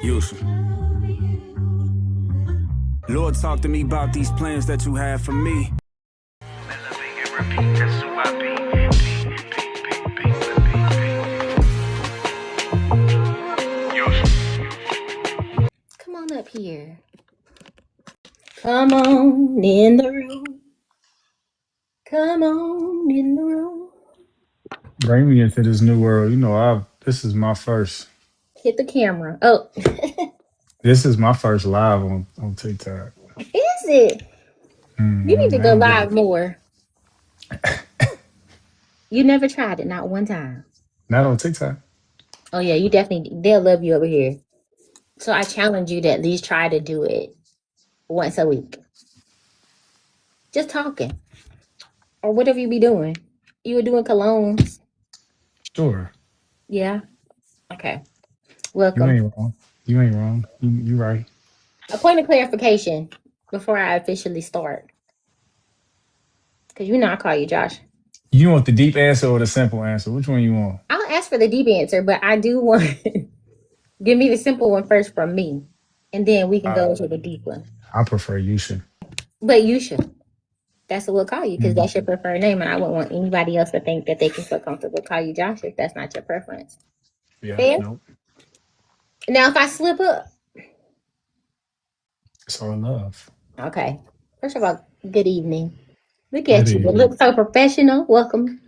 Yusha, Lord, talk to me about these plans that you have for me. Come on up here. Come on in the room. Come on in the room. Bring me into this new world. This is my first. Hit the camera. Oh, This is my first live on TikTok. is it? You need to I go ain't been live more. You never tried it, not one time. not on TikTok. Oh yeah, you definitely. They'll love you over here. So I challenge you to at least try to do it once a week. Just talking or whatever you be doing. You were doing colognes. Sure, Yeah. Okay. you Welcome. ain't wrong. You ain't wrong. You right. A point of clarification before I officially start, because you know I call you Josh. You want the deep answer or the simple answer? Which one you want? I'll ask for the deep answer, but I do want give me the simple one first from me, and then we can go Uh, to the deep one. I prefer you should. But you should. That's what we'll call you because Mm, that's your preferred name, and I wouldn't want anybody else to think that they can feel comfortable call you Josh if that's not your preference. yeah, Fair. nope. Now, if I slip up, It's all love. okay. First of all, good evening. Look Good at you. You evening. look so professional. Welcome.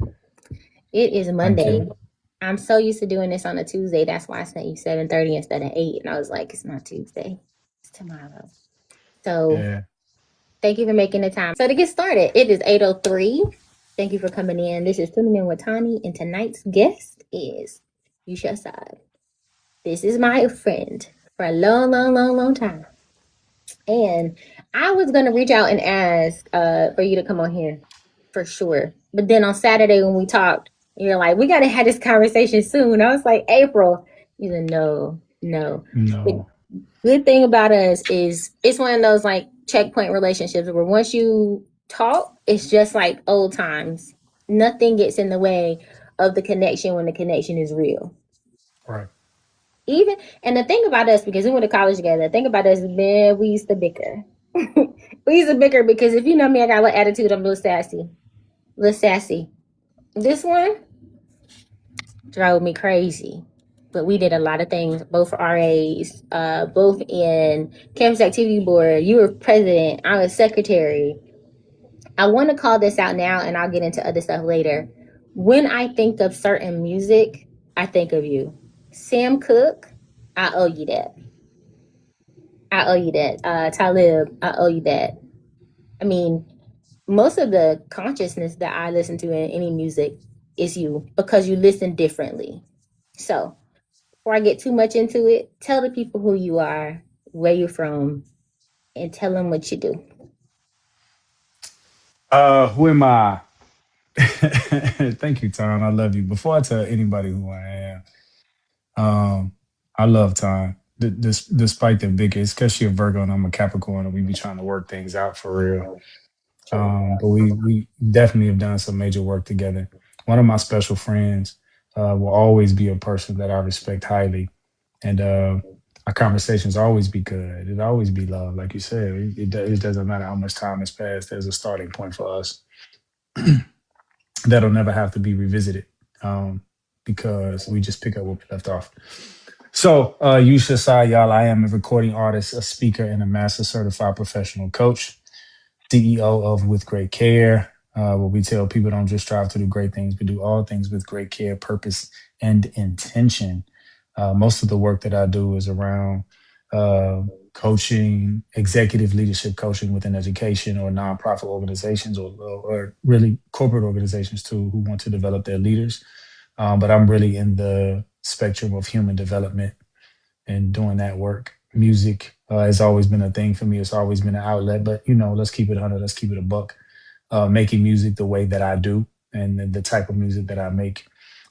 It is Thank Monday. you. I'm so used to doing this on a Tuesday. That's why I sent you 7:30 instead of 8. And I was like, it's not Tuesday. It's tomorrow. So Yeah. thank you for making the time. So to get started, it is 8:03. Thank you for coming in. This is Tuning In with Tonnie, and tonight's guest is Yusha Assad. This is my friend for a long, long, long, long time. And I was gonna reach out and ask for you to come on here for sure. But then on Saturday when we talked, you're like, we gotta have this conversation soon. I was like, April. You said no, no. The No. good thing about us is it's one of those like checkpoint relationships where once you talk, it's just like old times. Nothing gets in the way of the connection when the connection is real. Right. Even and the thing about us, because we went to college together, the thing about us, man, we used to bicker. We used to bicker because if you know me, I got a little attitude. I'm a little sassy, little sassy. This one drove me crazy, but we did a lot of things. Both RAs, both in campus activity board. You were president. I was secretary. I want to call this out now, and I'll get into other stuff later. When I think of certain music, I think of you, Sam Cooke. I owe you that. I owe you that. Talib, I owe you that. I mean, most of the consciousness that I listen to in any music is you because you listen differently. So before I get too much into it, tell the people who you are, where you're from, and tell them what you do. Who am I? Thank you, Tom. I love you. Before I tell anybody who I am, I love time. Despite the biggest, because you're a Virgo and I'm a Capricorn, and we be trying to work things out for real. True. But we definitely have done some major work together. One of my special friends will always be a person that I respect highly, and our conversations always be good. It always be love, like you said. It doesn't matter how much time has passed. There's a starting point for us that'll never have to be revisited um, because we just pick up where we left off. So, Yusha Assad, y'all, I am a recording artist, a speaker, and a master certified professional coach, CEO of With Great Care, where we tell people don't just strive to do great things, but do all things with great care, purpose, and intention. Most of the work that I do is around uh, coaching, executive leadership coaching within education or nonprofit organizations or really corporate organizations too who want to develop their leaders. But I'm really in the spectrum of human development and doing that work. Music has always been a thing for me. It's always been an outlet. But let's keep it 100. Let's keep it a buck. Making music the way that I do and the type of music that I make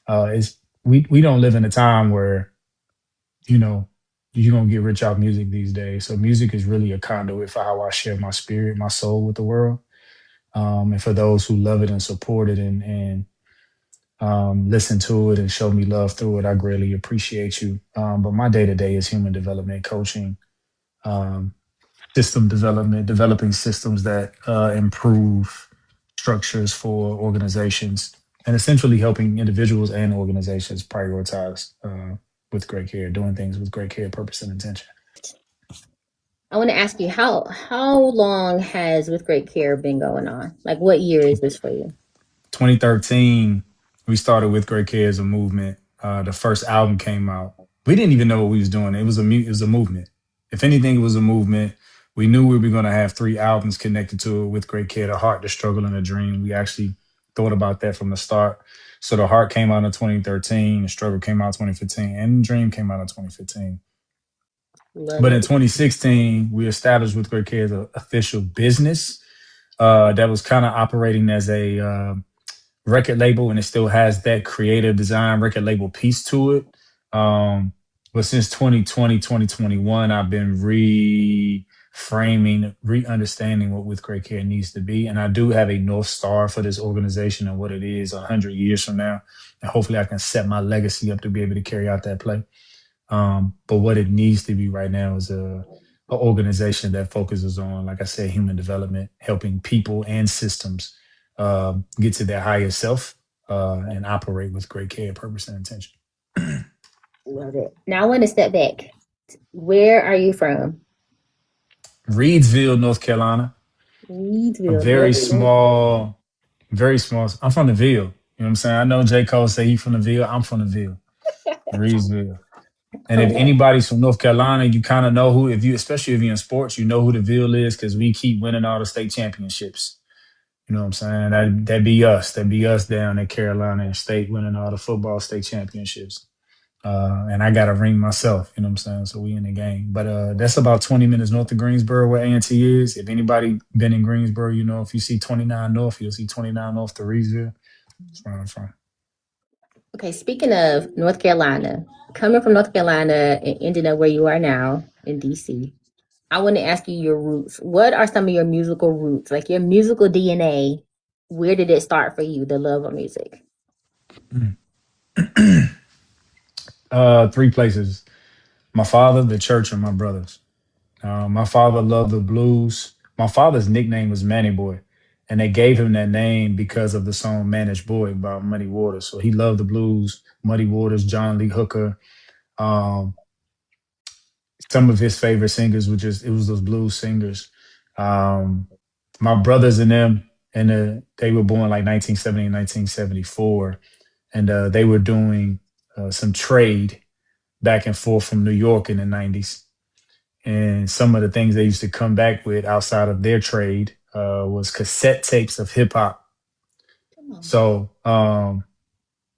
is we don't live in a time where you know you're gonna get rich off music these days. So music is really a conduit for how I share my spirit, my soul with the world, and for those who love it and support it and listen to it and show me love through it. I greatly appreciate you. But my day to day is human development coaching, um, system development, developing systems that improve structures for organizations, and essentially helping individuals and organizations prioritize with great care, doing things with great care, purpose, and intention. I want to ask you how long has With Great Care been going on? Like, what year is this for you? 2013, we started with Great Care as a movement. The first album came out. We didn't even know what we was doing. It was a movement. If anything, it was a movement. We knew we were going to have 3 albums connected to it with Great Care: The Heart, The Struggle, and The Dream. We actually thought about that from the start. So The Heart came out in 2013, The Struggle came out in 2015, and The Dream came out in 2015. Love But in it. 2016, we established with Great Care as an official business that was kind of operating as a record label, and it still has that creative design record label piece to it. But since 2020, 2021, I've been reframing, re-understanding what With Great Care needs to be. And I do have a North Star for this organization and what it is 100 years from now. And hopefully I can set my legacy up to be able to carry out that play. But what it needs to be right now is a organization that focuses on, like I said, human development, helping people and systems get to their higher self and operate with great care, purpose, and intention. Love it. Now I want to step back. Where are you from? Reidsville, North Carolina, a Reidsville, very North Carolina. small, very small. I'm from the Ville. You know what I'm saying? I know J. Cole say he from the Ville. I'm from the Ville, Reidsville. And if anybody's from North Carolina, you kind of know who, if you, especially if you're in sports, you know who the Ville is because we keep winning all the state championships. You know what I'm saying? That be us. That be us down in Carolina and state winning all the football state championships. And I got a ring myself. You know what I'm saying? So we in the game. But that's about 20 minutes north of Greensboro, where A&T is. If anybody been in Greensboro, you know, if you see 29 North, you'll see 29 North to Reidsville. That's where I'm from. Okay, speaking of North Carolina, coming from North Carolina and ending up where you are now in DC, I want to ask you your roots. What are some of your musical roots, like your musical DNA? Where did it start for you, the love of music? 3 places: my father, the church, and my brothers. My father loved the blues. My father's nickname was Manny Boy, and they gave him that name because of the song "Managed Boy" by Muddy Waters. So he loved the blues, Muddy Waters, John Lee Hooker. Um, some of his favorite singers were just, it was those blues singers. Um, my brothers and them, and they were born like 1970 and 1974, and they were doing some trade back and forth from New York in the 90s. And some of the things they used to come back with outside of their trade was cassette tapes of hip hop. Come on. So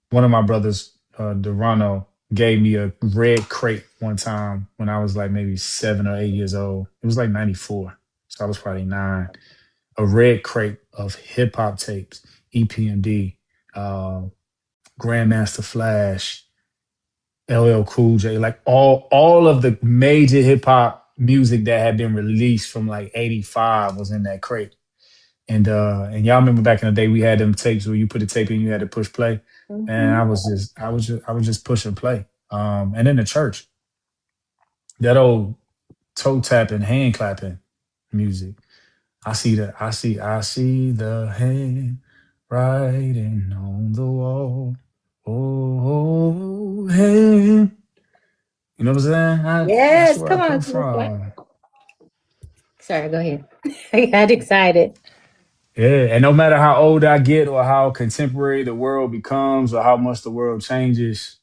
one of my brothers, Durano, gave me a red crate one time when I was like maybe 7 or 8 years old. It was like 94. So I was probably 9. A red crate of hip hop tapes, EPMD, uh, Grandmaster Flash, LL Cool J, like all of the major hip hop music that had been released from like 85 was in that crate. And y'all remember back in the day we had them tapes where you put the tape in, you had to push play. And Mm-hmm. I was just pushing play. And in the church, that old toe tapping, hand clapping music. I see the hand writing on the wall. Oh, hand. You know what I'm saying? That's Yes, where I come on. come from. Sorry, go ahead. I got excited. Yeah, and no matter how old I get or how contemporary the world becomes or how much the world changes,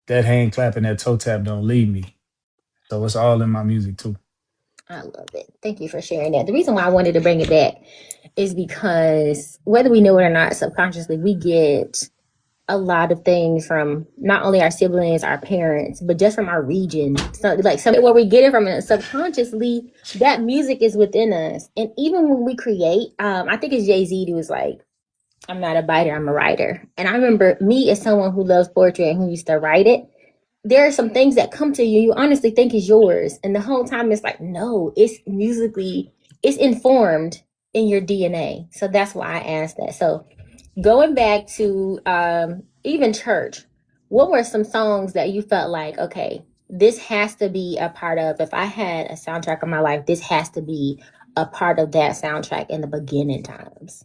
that hand clap and that toe tap don't leave me. So it's all in my music too. I love it. Thank you for sharing that. The reason why I wanted to bring it back is because whether we know it or not, subconsciously, we get a lot of things from not only our siblings, our parents, but just from our region. So, like, somewhere where we get it from, subconsciously, that music is within us. And even when we create, I think it's Jay-Z who was like, I'm not a biter, I'm a writer. And I remember me as someone who loves poetry and who used to write it. There are some things that come to you, you honestly think is yours. And the whole time it's like, no, it's musically, it's informed in your DNA. So that's why I asked that. So Going back to even church, what were some songs that you felt like, okay, this has to be a part of, if I had a soundtrack of my life, this has to be a part of that soundtrack in the beginning times?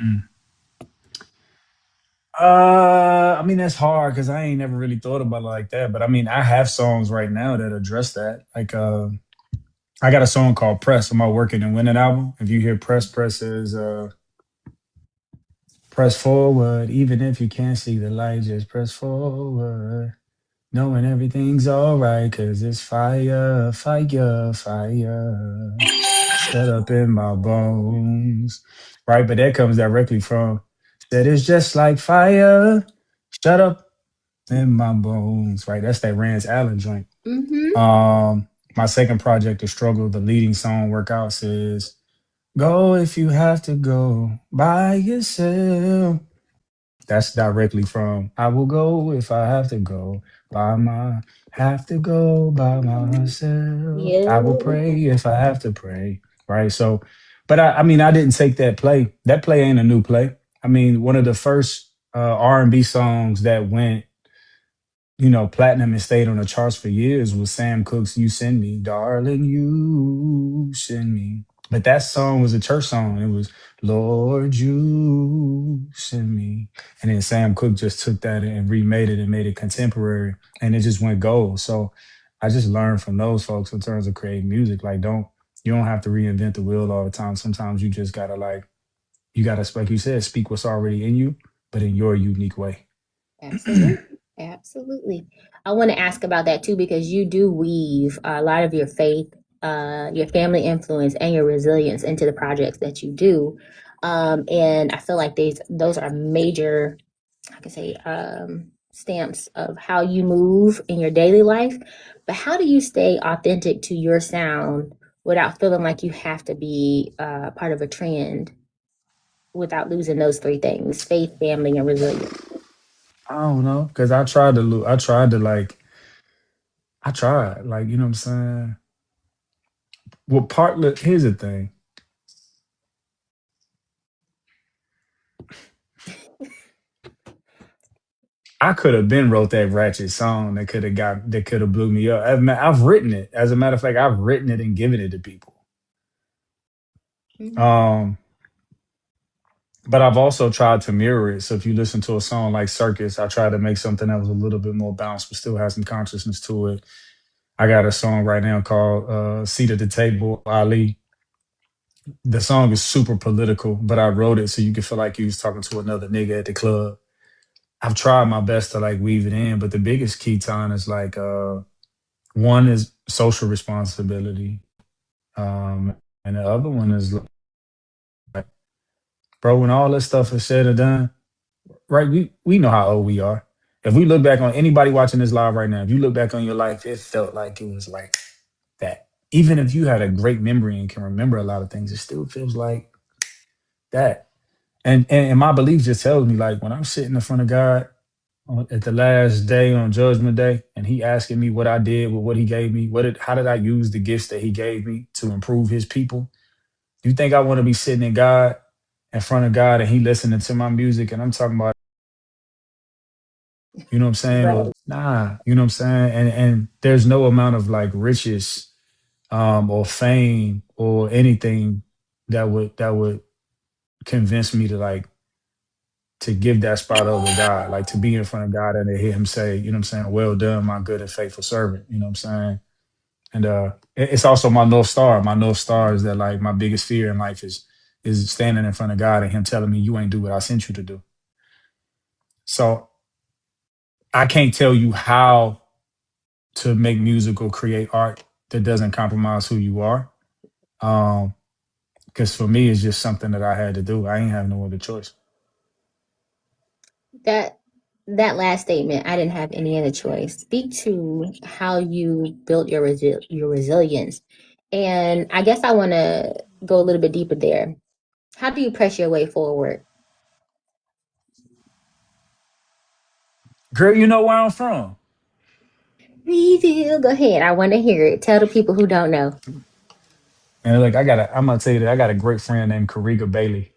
Mm. I mean that's hard because I ain't never really thought about it like that. But I mean, I have songs right now that address that. Like, I got a song called "Press" on my "Working and Winning" album. If you hear "Press," "Press" is press forward, even if you can't see the light, just press forward. Knowing everything's alright, cause it's fire, fire, fire. Shut up in my bones. Right, but that comes directly from that is just like fire. Shut up in my bones. Right, that's that Rance Allen joint. Mm-hmm. Um, my second project, The Struggle, the leading song workout says, go if you have to go by yourself. That's directly from I will go if I have to go by my have to go by myself. I will Yeah. pray if I have to pray. Right. So but I mean I didn't take that play. That play ain't a new play. I mean, one of the first R&B songs that went, platinum and stayed on the charts for years was Sam Cooke's You Send Me, Darling, You Send Me. But that song was a church song. It was, Lord, You Send Me. And then Sam Cooke just took that and remade it and made it contemporary, and it just went gold. So I just learned from those folks in terms of creating music. Like, you don't have to reinvent the wheel all the time. Sometimes you just gotta, like you said, speak what's already in you, but in your unique way. Absolutely. Absolutely. I want to ask about that too, because you do weave a lot of your faith, your family influence, and your resilience into the projects that you do. And I feel like those are major, I can say, stamps of how you move in your daily life. But how do you stay authentic to your sound without feeling like you have to be part of a trend without losing those three things: faith, family, and resilience? I don't know, cause I tried to like, I tried, like, you know what I'm saying. Well, look, here's the thing. I could have been wrote that ratchet song that could have blew me up. I've written it. As a matter of fact, I've written it and given it to people. Mhm. Um, but I've also tried to mirror it. So if you listen to a song like Circus, I tried to make something that was a little bit more balanced, but still has some consciousness to it. I got a song right now called "Seat at the Table," Ali. The song is super political, but I wrote it so you could feel like you was talking to another nigga at the club. I've tried my best to like weave it in, but the biggest key time is like one is social responsibility. And the other one is like, bro, when all this stuff is said and done, right? We know how old we are. If we look back on anybody watching this live right now, if you look back on your life, it felt like it was like that. Even if you had a great memory and can remember a lot of things, it still feels like that. And my belief just tells me like when I'm sitting in front of God at the last day on Judgment Day, and He asking me what I did with what He gave me, how did I use the gifts that He gave me to improve His people? You think I want to be sitting in front of God, and He listening to my music, and I'm talking about, you know what I'm saying? Or Right. nah, you know what I'm saying? And there's no amount of like riches, or fame or anything that would convince me to like to give that spot over to God, like to be in front of God and to hear Him say, you know what I'm saying, well done, my good and faithful servant. You know what I'm saying? And it's also my North Star. My North Star is that like my biggest fear in life is standing in front of God and Him telling me you ain't do what I sent you to do. So I can't tell you how to make music or create art that doesn't compromise who you are. Um, because for me it's just something that I had to do. I ain't have no other choice. That that last statement, I didn't have any other choice. Speak to how you built your resilience, and I guess I want to go a little bit deeper there. How do you press your way forward? Girl, you know where I'm from. Reveal. Go ahead. I want to hear it. Tell the people who don't know. And like I'm gonna tell you that I got a great friend named Kariga Bailey.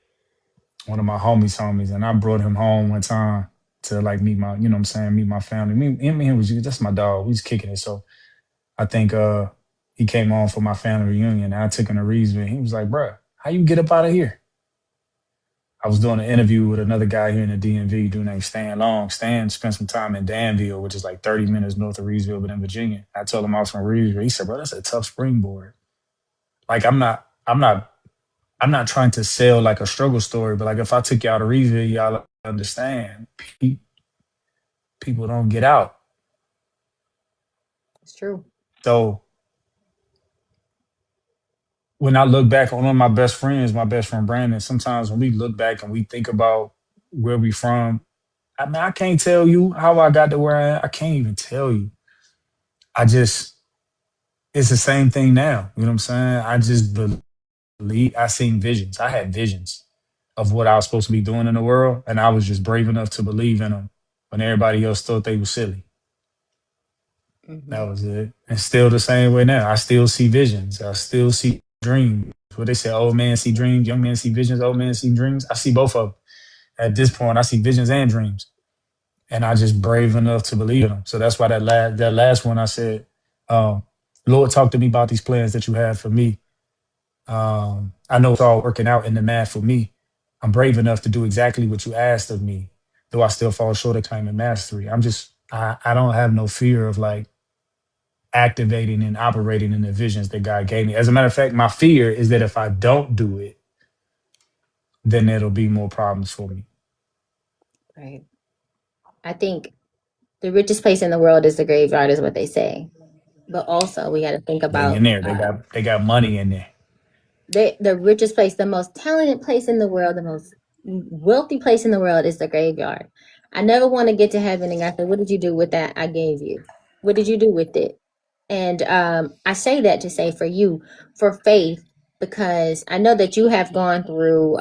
one of my homies, and I brought him home one time to like meet my, you know what I'm saying, meet my family. Me and him was that's my dog. We was kicking it. So I think he came on for my family reunion. And I took him to Reidsville. He was like, bruh, how you get up out of here? I was doing an interview with another guy here in the DMV, dude named Stan Long. Stan spent some time in Danville, which is like 30 minutes north of Reidsville, but in Virginia. I told him I was from Reidsville. He said, bro, that's a tough springboard. Like I'm not trying to sell like a struggle story, but like if I took y'all to Reidsville, y'all understand people don't get out. It's true. So when I look back on one of my best friends, my best friend Brandon, sometimes when we look back and we think about where we from, I mean, I can't tell you how I got to where I am. I can't even tell you. I just, it's the same thing now. You know what I'm saying? I just believe, I seen visions. I had visions of what I was supposed to be doing in the world. And I was just brave enough to believe in them when everybody else thought they were silly. Mm-hmm. That was it. And still the same way now. I still see visions. I still see dreams. What they say, old man see dreams, young man see visions, old man see dreams. I see both of them. At this point, I see visions and dreams. And I just brave enough to believe in them. So that's why that last one I said, um, Lord, talk to me about these plans that you have for me. I know it's all working out in the math for me. I'm brave enough to do exactly what you asked of me, though I still fall short of claiming mastery. I don't have no fear of like activating and operating in the visions that God gave me. As a matter of fact, my fear is that if I don't do it, then there'll be more problems for me. Right. I think the richest place in the world is the graveyard, is what they say. But also, we got to think They in about there. They got money in there. the richest place, the most talented place in the world, the most wealthy place in the world is the graveyard. I never want to get to heaven and God said, "What did you do with that I gave you? What did you do with it?" And I say that to say for you, for faith, because I know that you have gone through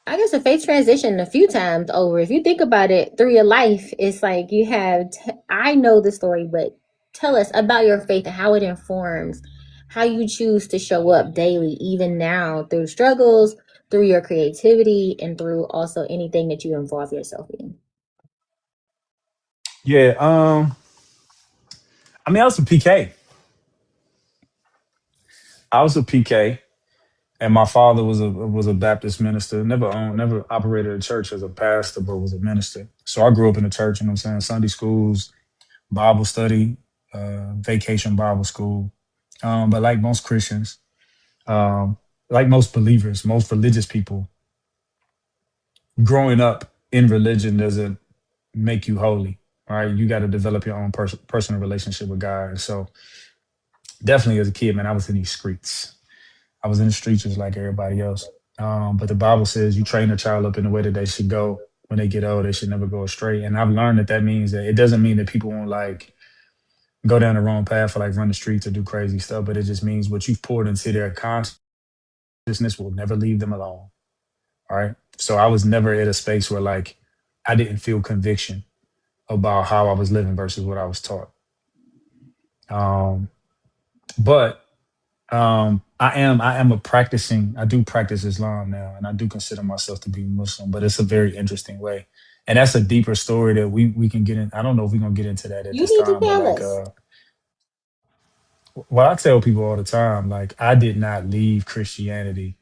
I guess a faith transition a few times over. If you think about it through your life, it's like you have, I know the story, but tell us about your faith and how it informs how you choose to show up daily, even now through struggles, through your creativity, and through also anything that you involve yourself in. Yeah. I mean, I was a PK. I was a PK, and my father was a Baptist minister. Never operated a church as a pastor, but was a minister. So I grew up in the church. You know what I'm saying? Sunday schools, Bible study, vacation Bible school. But like most Christians, um, like most believers, most religious people, growing up in religion doesn't make you holy. Right? You got to develop your own personal relationship with God. And so, definitely as a kid, man, I was in these streets. I was in the streets just like everybody else. But the Bible says you train a child up in the way that they should go. When they get old, they should never go astray. And I've learned that means that it doesn't mean that people won't like go down the wrong path or like run the streets or do crazy stuff, but it just means what you've poured into their consciousness will never leave them alone. All right. So I was never at a space where like I didn't feel conviction about how I was living versus what I was taught. Um, but I am a practicing, I do practice Islam now, and I do consider myself to be Muslim, but it's a very interesting way. And that's a deeper story that we can get in. I don't know if we're gonna get into that at You this need to time, but tell like us. what I tell people all the time, like I did not leave Christianity.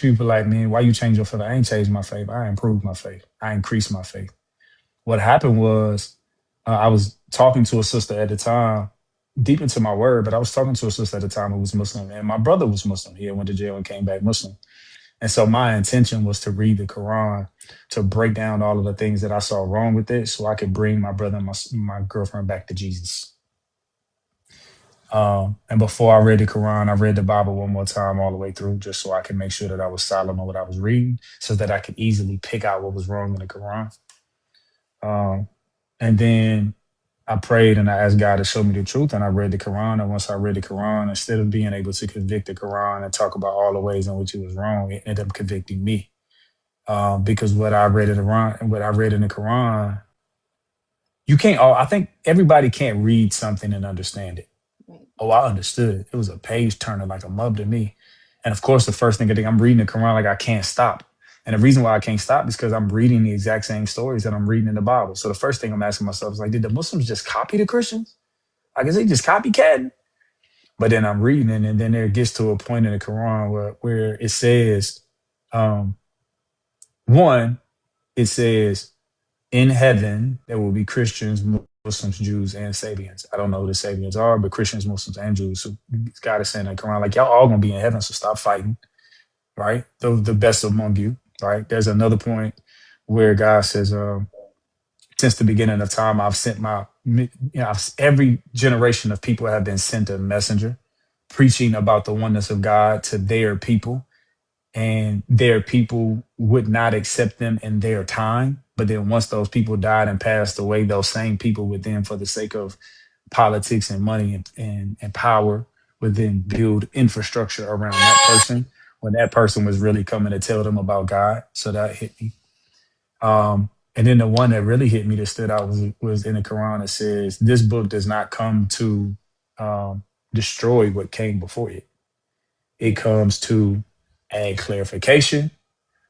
People like, man, why you change your faith? I ain't changed my faith. I improved my faith. I increased my faith. What happened was I was talking to a sister at the time, deep into my word, but I was talking to a sister at the time who was Muslim, and my brother was Muslim. He had went to jail and came back Muslim. And so my intention was to read the Quran to break down all of the things that I saw wrong with it, so I could bring my brother and my girlfriend back to Jesus. And before I read the Quran, I read the Bible one more time all the way through, just so I could make sure that I was silent on what I was reading, so that I could easily pick out what was wrong in the Quran. Um, and then I prayed and I asked God to show me the truth, and I read the Quran. And once I read the Quran, instead of being able to convict the Quran and talk about all the ways in which it was wrong, it ended up convicting me. Because what I read in the Quran and what I read in the Quran, you can't. I think everybody can't read something and understand it. Right. Oh, I understood. It was a page turner like a mub to me. And of course, the first thing I think, I'm reading the Quran like I can't stop. And the reason why I can't stop is because I'm reading the exact same stories that I'm reading in the Bible. So the first thing I'm asking myself is like, did the Muslims just copy the Christians? Like, is they just copycatting? But then I'm reading it, and then there gets to a point in the Quran where it says, um, one, it says, in heaven, there will be Christians, Muslims, Jews, and Sabians. I don't know who the Sabians are, but Christians, Muslims, and Jews. So God is saying in the Quran, like, y'all all gonna be in heaven, so stop fighting, right? The best among you, right? There's another point where God says, since the beginning of time, I've sent every generation of people have been sent a messenger preaching about the oneness of God to their people, and their people would not accept them in their time. But then once those people died and passed away, those same people would then, for the sake of politics and money and power, would then build infrastructure around that person when that person was really coming to tell them about God. So that hit me. And then the one that really hit me that stood out was in the Quran. It says, this book does not come to destroy what came before it. It comes to add clarification,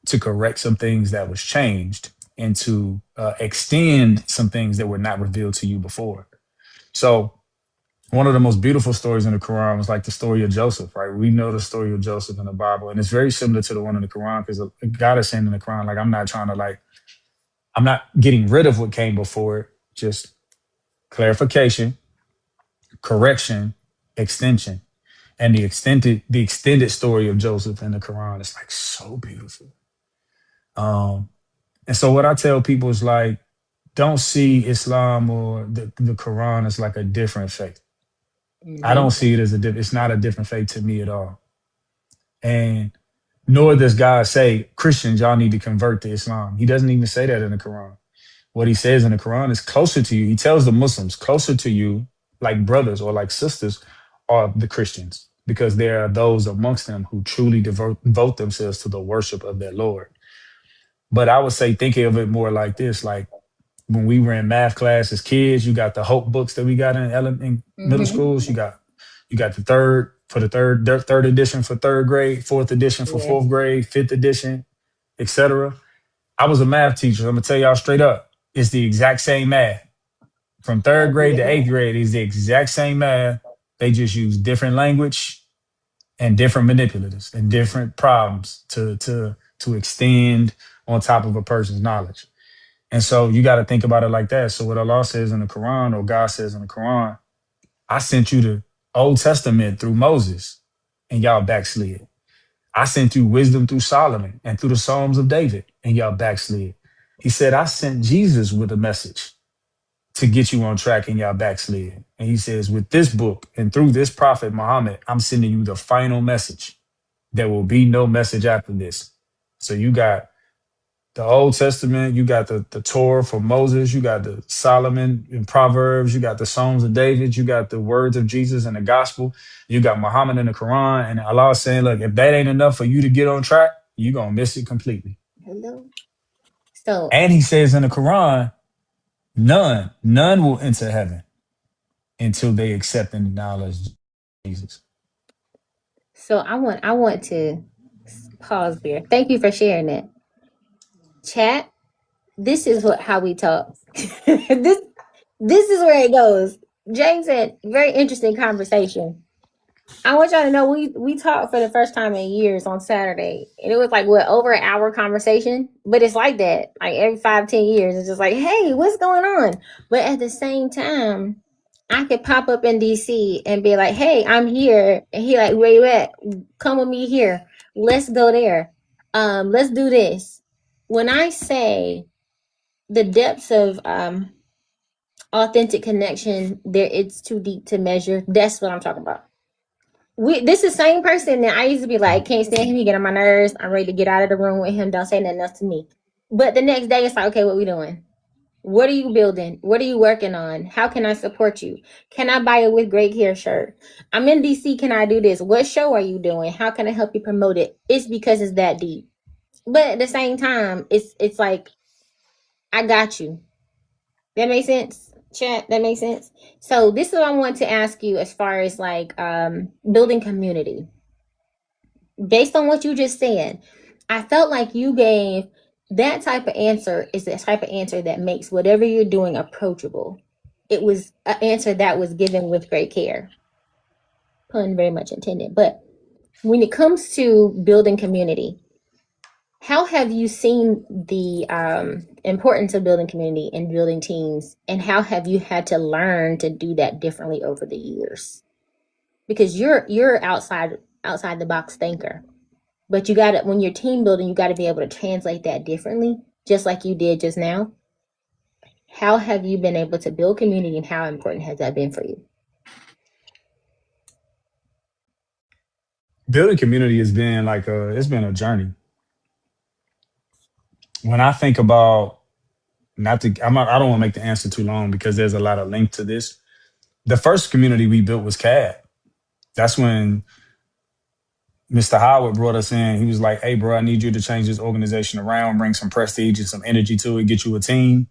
to correct some things that was changed, and to extend some things that were not revealed to you before. So one of the most beautiful stories in the Quran was like the story of Joseph, right? We know the story of Joseph in the Bible, and it's very similar to the one in the Quran, because God is saying in the Quran, like, I'm not getting rid of what came before it, just clarification, correction, extension. And the extended story of Joseph in the Quran is like so beautiful. Um, and so what I tell people is like, don't see Islam or the Quran as like a different faith. I don't see it as it's not a different faith to me at all. And nor does God say, Christians, y'all need to convert to Islam. He doesn't even say that in the Quran. What he says in the Quran is closer to you. He tells the Muslims closer to you, like brothers or like sisters, are the Christians, because there are those amongst them who truly devote themselves to the worship of their Lord. But I would say, thinking of it more like this, like when we were in math class as kids, you got the Hope books that we got in middle schools. You got the third edition for third grade, fourth edition for Yeah. fourth grade, fifth edition, etc. I was a math teacher. I'm gonna tell y'all straight up, it's the exact same math from third grade to eighth grade. Is the exact same math. They just use different language and different manipulators and different problems to extend on top of a person's knowledge. And so you got to think about it like that. So what Allah says in the Quran, or God says in the Quran, I sent you the Old Testament through Moses, and y'all backslid. I sent you wisdom through Solomon and through the Psalms of David, and y'all backslid. He said, I sent Jesus with a message to get you on track, and y'all backslid. And he says, with this book and through this prophet Muhammad, I'm sending you the final message. There will be no message after this. So you got the Old Testament, you got the Torah for Moses, you got the Solomon in Proverbs, you got the Psalms of David, you got the words of Jesus and the gospel, you got Muhammad in the Quran, and Allah is saying, look, if that ain't enough for you to get on track, you're gonna miss it completely. Hello. So And he says in the Quran, none will enter heaven until they accept and acknowledge Jesus. so I want to pause there. Thank you for sharing that. Chat, this is how we talk. This is where it goes. James said, very interesting conversation. I want y'all to know we talked for the first time in years on Saturday, and it was like what, over an hour conversation. But it's like that, like every 5-10 years, it's just like, hey, what's going on? But at the same time, I could pop up in DC and be like, hey, I'm here, and he like, where you at? Come with me here. Let's go there. Let's do this. When I say the depths of authentic connection, there, it's too deep to measure. That's what I'm talking about. This is the same person that I used to be like, can't stand him, he get on my nerves, I'm ready to get out of the room with him, don't say nothing else to me. But the next day it's like, okay, what we doing? What are you building? What are you working on? How can I support you? Can I buy a with great hair shirt? I'm in DC, can I do this? What show are you doing? How can I help you promote it? It's because it's that deep. But at the same time, it's like, I got you. That makes sense, chat? That makes sense. So this is what I want to ask you as far as like building community. based on what you just said, I felt like you gave that type of answer is the type of answer that makes whatever you're doing approachable. It was an answer that was given with great care. Pun very much intended. But when it comes to building community, how have you seen the importance of building community and building teams, and how have you had to learn to do that differently over the years? Because you're outside the box thinker, but you got to, when you're team building, you got to be able to translate that differently, just like you did just now. How have you been able to build community, and how important has that been for you? Building community has been like it's been a journey. When I think about, not to, I don't want to make the answer too long because there's a lot of link to this. The first community we built was CAD. That's when Mr. Howard brought us in. He was like, "Hey, bro, I need you to change this organization around, bring some prestige and some energy to it, get you a team."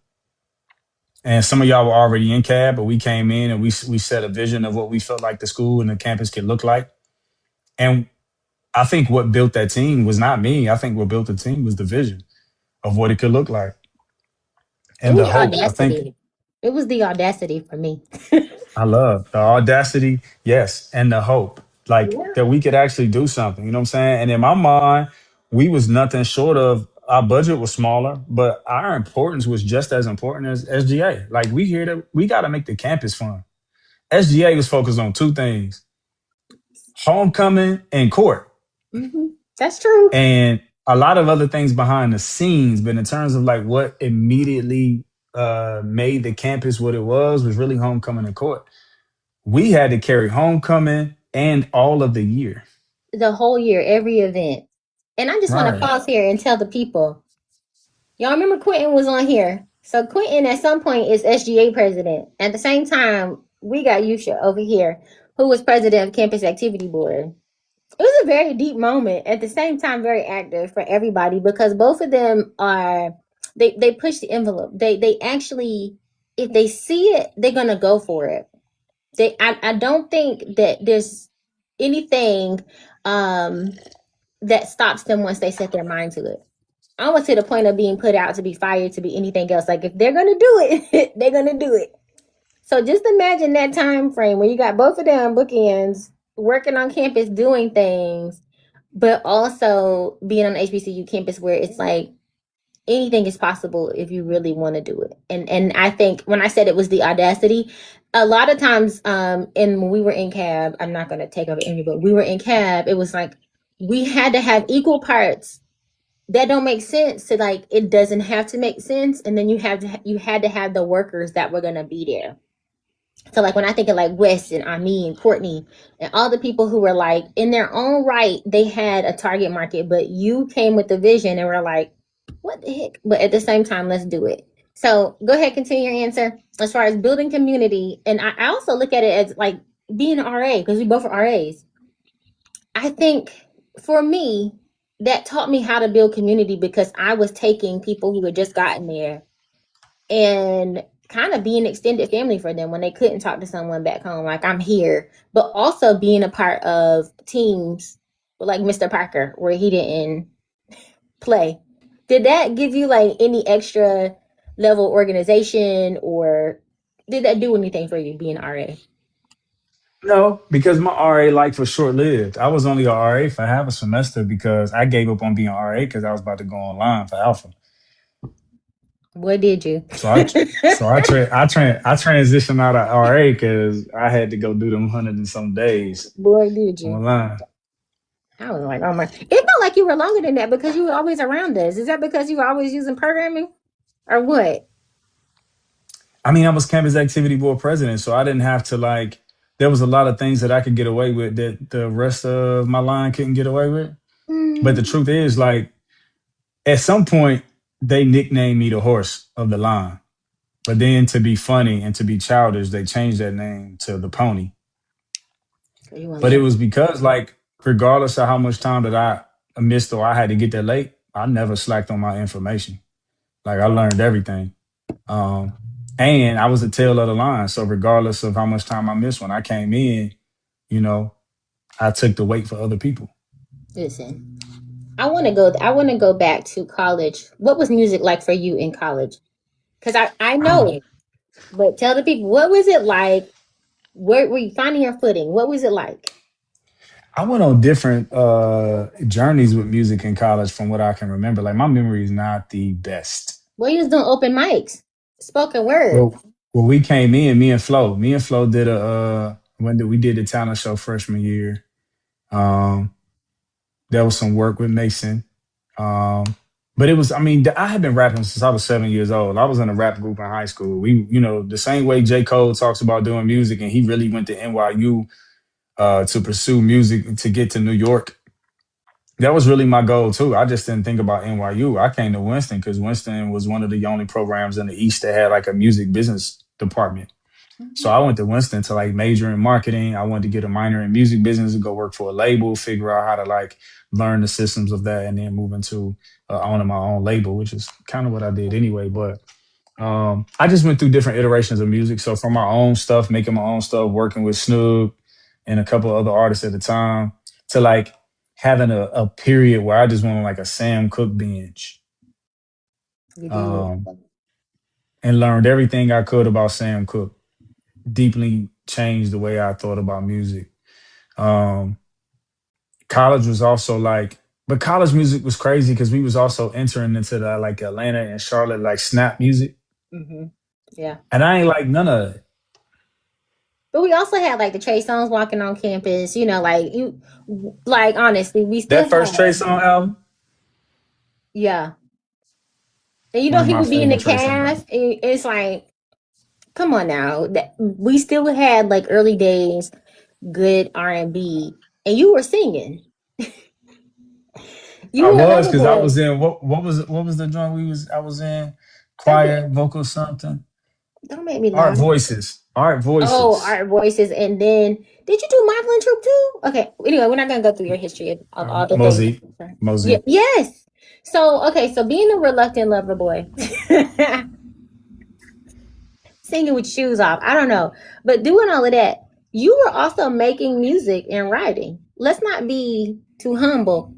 And some of y'all were already in CAD, but we came in and we set a vision of what we felt like the school and the campus could look like. And I think what built that team was not me. I think what built the team was the vision of what it could look like It and was the the hope. I think audacity. It was the audacity for me. I love the audacity, yes, and the hope, like Yeah. that we could actually do something. You know what I'm saying? And in my mind, we was nothing short of, our budget was smaller, but our importance was just as important as SGA. Like, we here to, we got to make the campus fun. SGA was focused on two things: homecoming and court, Hmm. That's true. and a lot of other things behind the scenes. But in terms of like what immediately made the campus what it was really homecoming and court. We had to carry homecoming and all of the year. The whole year, every event. And I just want to Right. pause here and tell the people, y'all remember Quentin was on here. So Quentin at some point is SGA president. At the same time, we got Yusha over here, who was president of Campus Activity Board. It was a very deep moment. At the same time, very active for everybody, because both of them are, they push the envelope. They actually, if they see it, they're gonna go for it. I don't think that there's anything um that stops them once they set their mind to it. Almost to the point of being put out, to be fired, to be anything else. Like, if they're gonna do it, they're gonna do it. So just imagine that time frame where you got both of them bookends working on campus doing things, but also being on the HBCU campus where it's like anything is possible if you really want to do it. And I think when I said it was the audacity, a lot of times, and when we were in cab, I'm not going to take over any, but we were in cab, it was like we had to have equal parts that don't make sense to, like, it doesn't have to make sense, and then you had to have the workers that were going to be there. So like when I think of like Wes and Ami and Courtney and all the people who were like in their own right, they had a target market, but you came with the vision and were like, what the heck? But at the same time, let's do it. So go ahead, continue your answer as far as building community. And I also look at it as like being an RA, because we both are RAs. I think for me, that taught me how to build community, because I was taking people who had just gotten there and kind of being extended family for them when they couldn't talk to someone back home. Like, I'm here, but also being a part of teams like Mr. Parker, where he didn't play. Did that give you like any extra level organization, or did that do anything for you being RA? No, because my RA life was short lived. I was only a RA for half a semester because I gave up on being RA because I was about to go online for Alpha. What did you? So I transitioned out of RA because I had to go do them 100 and some days Boy, did you. online. I was like, oh my. It felt like you were longer than that because you were always around us. Is that because you were always using programming or what? I mean, I was campus activity board president, so I didn't have to like. There was a lot of things that I could get away with that the rest of my line couldn't get away with. But the Mm. truth is, like, at some point, they nicknamed me the horse of the line. But then, to be funny and to be childish, they changed that name to the pony. So you want But it to was because, like, regardless of how much time that I missed or I had to get there late, I never slacked on my information. Like, I learned everything. Um, and I was the tail of the line. So regardless of how much time I missed when I came in, you know, I took the weight for other people. Listen, I want to go back to college. What was music like for you in college? Because I know I, it, but tell the people, what was it like? Where were you finding your footing? What was it like? I went on different journeys with music in college from what I can remember. Like my memory is not the best. Well, you was doing open mics, spoken word. Well, we came in, me and Flo did a when did we did the talent show freshman year. Um, there was some work with Mason. Um, but it was, I mean, I had been rapping since I was 7 years old. I was in a rap group in high school. We, the same way J. Cole talks about doing music, and he really went to NYU to pursue music to get to New York. That was really my goal too. I just didn't think about NYU. I came to Winston because Winston was one of the only programs in the East that had like a music business department. So I went to Winston to like major in marketing. I wanted to get a minor in music business and go work for a label, figure out how to like learn the systems of that, and then move into owning my own label, which is kind of what I did anyway. But I just went through different iterations of music. So from my own stuff, making my own stuff, working with Snoop and a couple of other artists at the time, to like having a period where I just went on like a Sam Cooke binge, You did. um, and learned everything I could about Sam Cooke. Deeply changed the way I thought about music. Um, College was also like, but college music was crazy because we was also entering into the like Atlanta and Charlotte like snap music, Hmm. Yeah. and I ain't like none of it. But we also had like the Trey Songz walking on campus, like like honestly, we still That first Trey had, Song album, yeah. And one of he my would be in the favorite Trey Song albums. cast. It's like, come on now. We still had like early days, good R&B, and you were singing. You I were a was lover because I boy. was in what was the joint I was in, Tell me, choir vocal something, don't make me laugh. art Oh, voices. our voices. And then, did you do Modeling Troop too? Okay. Anyway, we're not gonna go through your history of all the things. Mosey, Yeah. Mosey. Yes. So okay. So being a reluctant lover boy, singing with shoes off. I don't know, but doing all of that, you were also making music and writing. Let's not be too humble.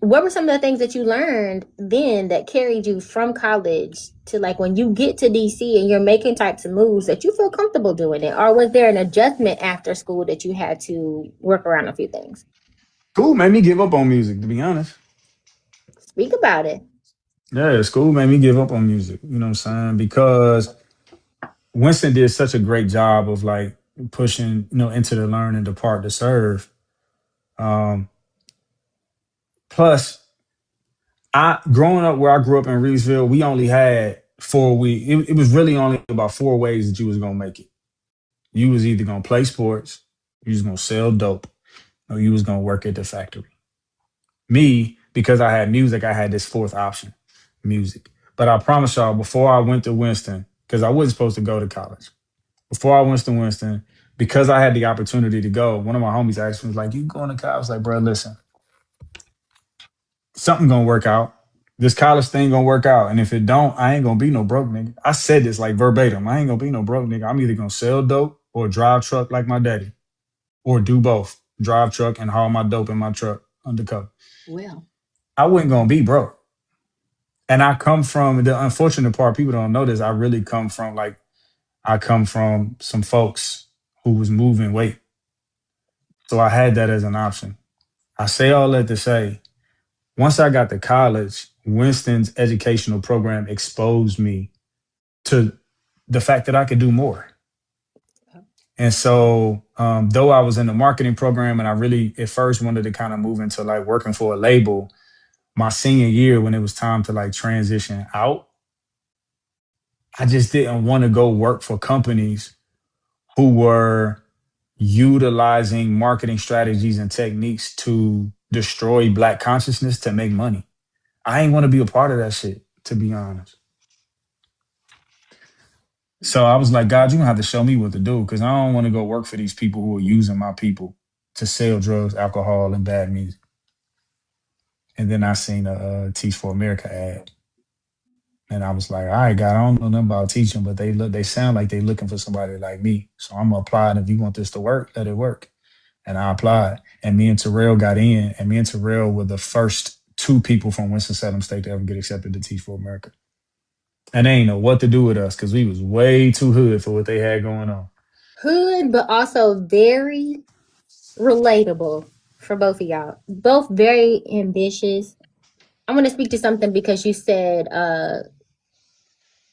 What were some of the things that you learned then that carried you from college to like when you get to DC and you're making types of moves that you feel comfortable doing it? Or was there an adjustment after school that you had to work around a few things? School made me give up on music, to be honest. Speak about it. Yeah, school made me give up on music. You know what I'm saying? Because Winston did such a great job of like pushing, into the learn and depart to serve. Um, plus, I growing up where I grew up in Reidsville, we only had 4 weeks. It was really only about 4 ways that you was gonna make it. You was either gonna play sports, you was gonna sell dope, or you was gonna work at the factory. Me, because I had music, I had this fourth option, music. But I promise y'all, before I went to Winston, because I wasn't supposed to go to college. Before I went to Winston, because I had the opportunity to go, one of my homies asked me, was like, you going to college? I was like, bro, listen, something gonna work out. This college thing gonna work out. And if it don't, I ain't gonna be no broke nigga. I said this like verbatim. I ain't gonna be no broke nigga. I'm either gonna sell dope or drive truck like my daddy. Or do both. Drive truck and haul my dope in my truck undercover. Well, I wasn't gonna be broke. And I come from the unfortunate part, people don't know this. I really come from like I come from some folks who was moving weight. So I had that as an option. I say all that to say, once I got to college, Winston's educational program exposed me to the fact that I could do more. And so, though I was in the marketing program and I really at first wanted to kind of move into like working for a label, my senior year when it was time to like transition out, I just didn't want to go work for companies who were utilizing marketing strategies and techniques to destroy Black consciousness to make money. I ain't want to be a part of that shit, to be honest. So I was like, God, you're gonna have to show me what to do because I don't want to go work for these people who are using my people to sell drugs, alcohol, and bad music. And then I seen a Teach for America ad. And I was like, all right, God, I don't know nothing about teaching, but they sound like they looking for somebody like me. So I'm gonna apply. And if you want this to work, let it work. and I applied. And me and Terrell got in, and me and Terrell were the first two people from Winston-Salem State to ever get accepted to Teach for America. And they ain't know what to do with us because we was way too hood for what they had going on. Hood, but also very relatable for both of y'all. Both very ambitious. I want to speak to something because you said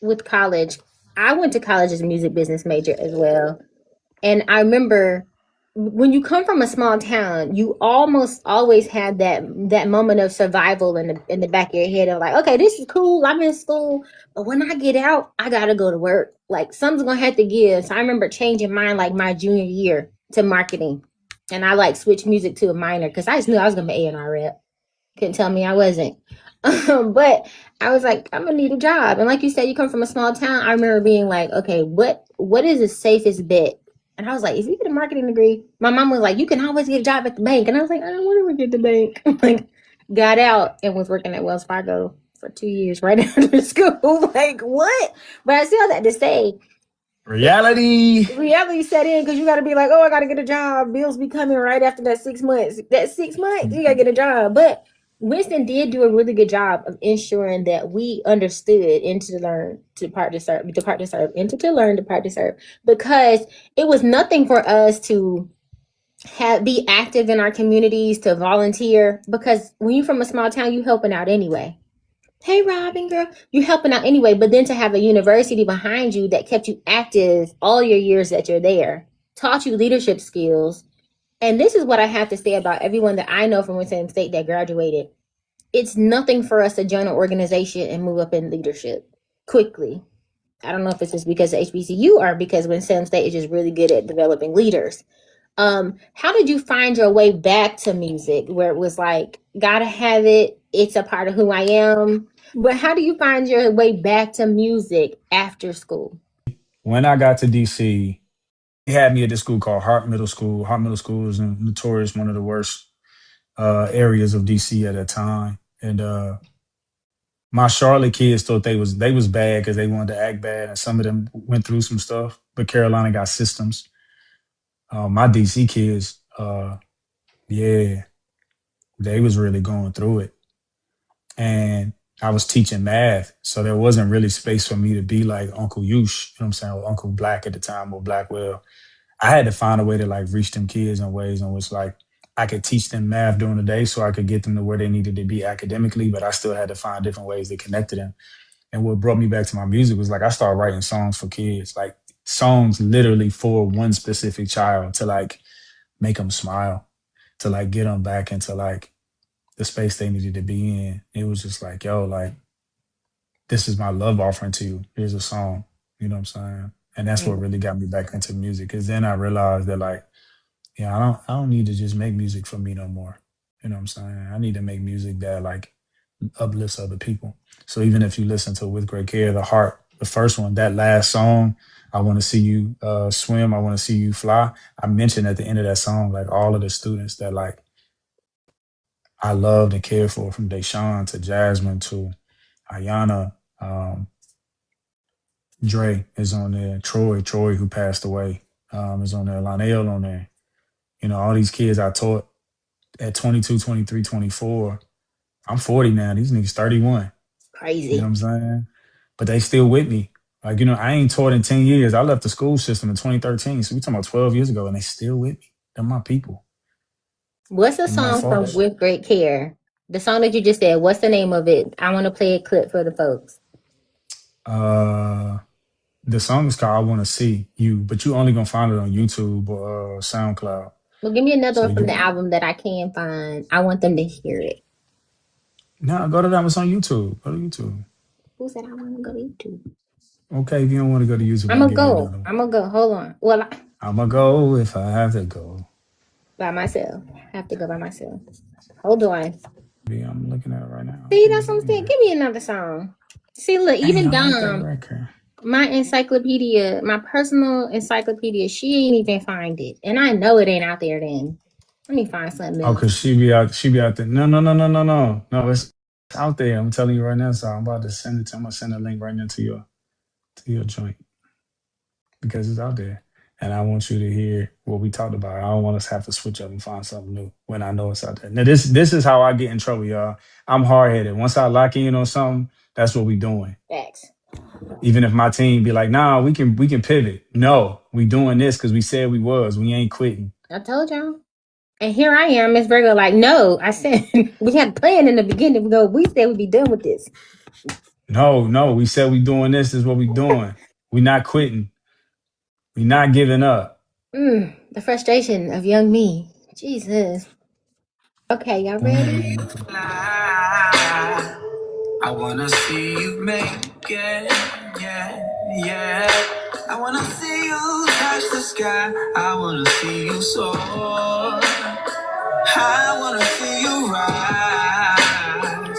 with college, I went to college as a music business major as well. And I remember when you come from a small town, you almost always had that moment of survival in the back of your head of like, okay, this is cool. I'm in school, but when I get out, I gotta go to work. Like something's gonna have to give. So I remember changing mine like my junior year to marketing, and I like switched music to a minor because I just knew I was gonna be A&R rep. Couldn't tell me I wasn't. But I was like, I'm gonna need a job. And like you said, you come from a small town. I remember being like, okay, what is the safest bet? And I was like, if you get a marketing degree, my mom was like, you can always get a job at the bank. And I was like, I don't want to work at the bank. Like, got out and was working at Wells Fargo for 2 years right after school. Like, what? But I still had to say, Reality set in because you got to be like, oh, I got to get a job. Bills be coming right after that 6 months. That 6 months, you got to get a job. But Winston did do a really good job of ensuring that we understood and to learn to part to serve, and to learn to part to serve, because it was nothing for us to be active in our communities, to volunteer, because when you're from a small town, you helping out anyway. Hey, Robin, girl, you're helping out anyway. But then to have a university behind you that kept you active all your years that you're there, taught you leadership skills. And this is what I have to say about everyone that I know from Winston State that graduated. It's nothing for us to join an organization and move up in leadership quickly. I don't know if it's just because of HBCU or because Winston State is just really good at developing leaders. How did you find your way back to music where it was like, gotta have it, it's a part of who I am? But how do you find your way back to music after school? when I got to DC, they had me at this school called Hart Middle School. Hart Middle School is notorious, one of the worst areas of DC at that time. And my Charlotte kids thought they was bad because they wanted to act bad, and some of them went through some stuff. But Carolina got systems. My DC kids, yeah, they was really going through it, and I was teaching math, so there wasn't really space for me to be like Uncle Yush, you know what I'm saying, or Uncle Black at the time, or Blackwell. I had to find a way to like reach them kids in ways in which like I could teach them math during the day so I could get them to where they needed to be academically, but I still had to find different ways to connect to them. And what brought me back to my music was like I started writing songs for kids, like songs literally for one specific child to like make them smile, to like get them back into like the space they needed to be in. It was just like, yo, like this is my love offering to you. Here's a song. You know what I'm saying? And that's what really got me back into music. Cause then I realized that like, yeah, I don't need to just make music for me no more. You know what I'm saying? I need to make music that like uplifts other people. So even if you listen to With Great Care, the Heart, the first one, that last song, I want to see you swim, I want to see you fly. I mentioned at the end of that song, like all of the students that like I loved and cared for, from Deshaun to Jasmine to Ayana. Dre is on there. Troy, who passed away, is on there. Lonell on there. You know, all these kids I taught at 22, 23, 24. I'm 40 now. These niggas 31. You know what Crazy. I'm saying? But they still with me. Like, you know, I ain't taught in 10 years. I left the school system in 2013. So we talking about 12 years ago, and they still with me. They're my people. What's a They're my song from folks. With Great Care? The song that you just said, what's the name of it? I want to play a clip for the folks. Uh the song is called I Wanna See You, but you only gonna find it on YouTube or SoundCloud. Well, give me another So one from you the album that I can find. I want them to hear it. no, go to that. It's on YouTube. Go to YouTube. Who said I want to go to YouTube? Okay, if you don't want to go to YouTube, I'm I can gonna give you go. another one. I'm gonna go. Hold on. Well, I'ma go if I have to go. by myself. I have to go by myself. Hold on. I'm looking at it right now. See, that's what I'm saying. Give me another song. See, look, Dang, even I like that Dom, record. my encyclopedia, my personal encyclopedia, she ain't even find it. And I know it ain't out there then. Let me find something Oh, else. cause she be out there. No, it's out there. I'm telling you right now. So I'm about to send it to. I'm gonna send a link right now to your joint because it's out there. and I want you to hear what we talked about. I don't want us to have to switch up and find something new when I know it's out there. Now, this is how I get in trouble, y'all. I'm hard headed. Once I lock in on something, that's what we doing. Facts. Even if my team be like, nah, we can pivot. No, we doing this because we said we was. We ain't quitting. I told y'all. And here I am, Miss Virgo, like, no, I said we had a plan in the beginning. We said we'd be done with this. No, we said we doing this. This is what we doing. We not quitting. We not giving up. The frustration of young me. Jesus. Okay, y'all ready? I wanna see you make it, yeah, yeah. I wanna see you touch the sky. I wanna see you soar. I wanna see you rise.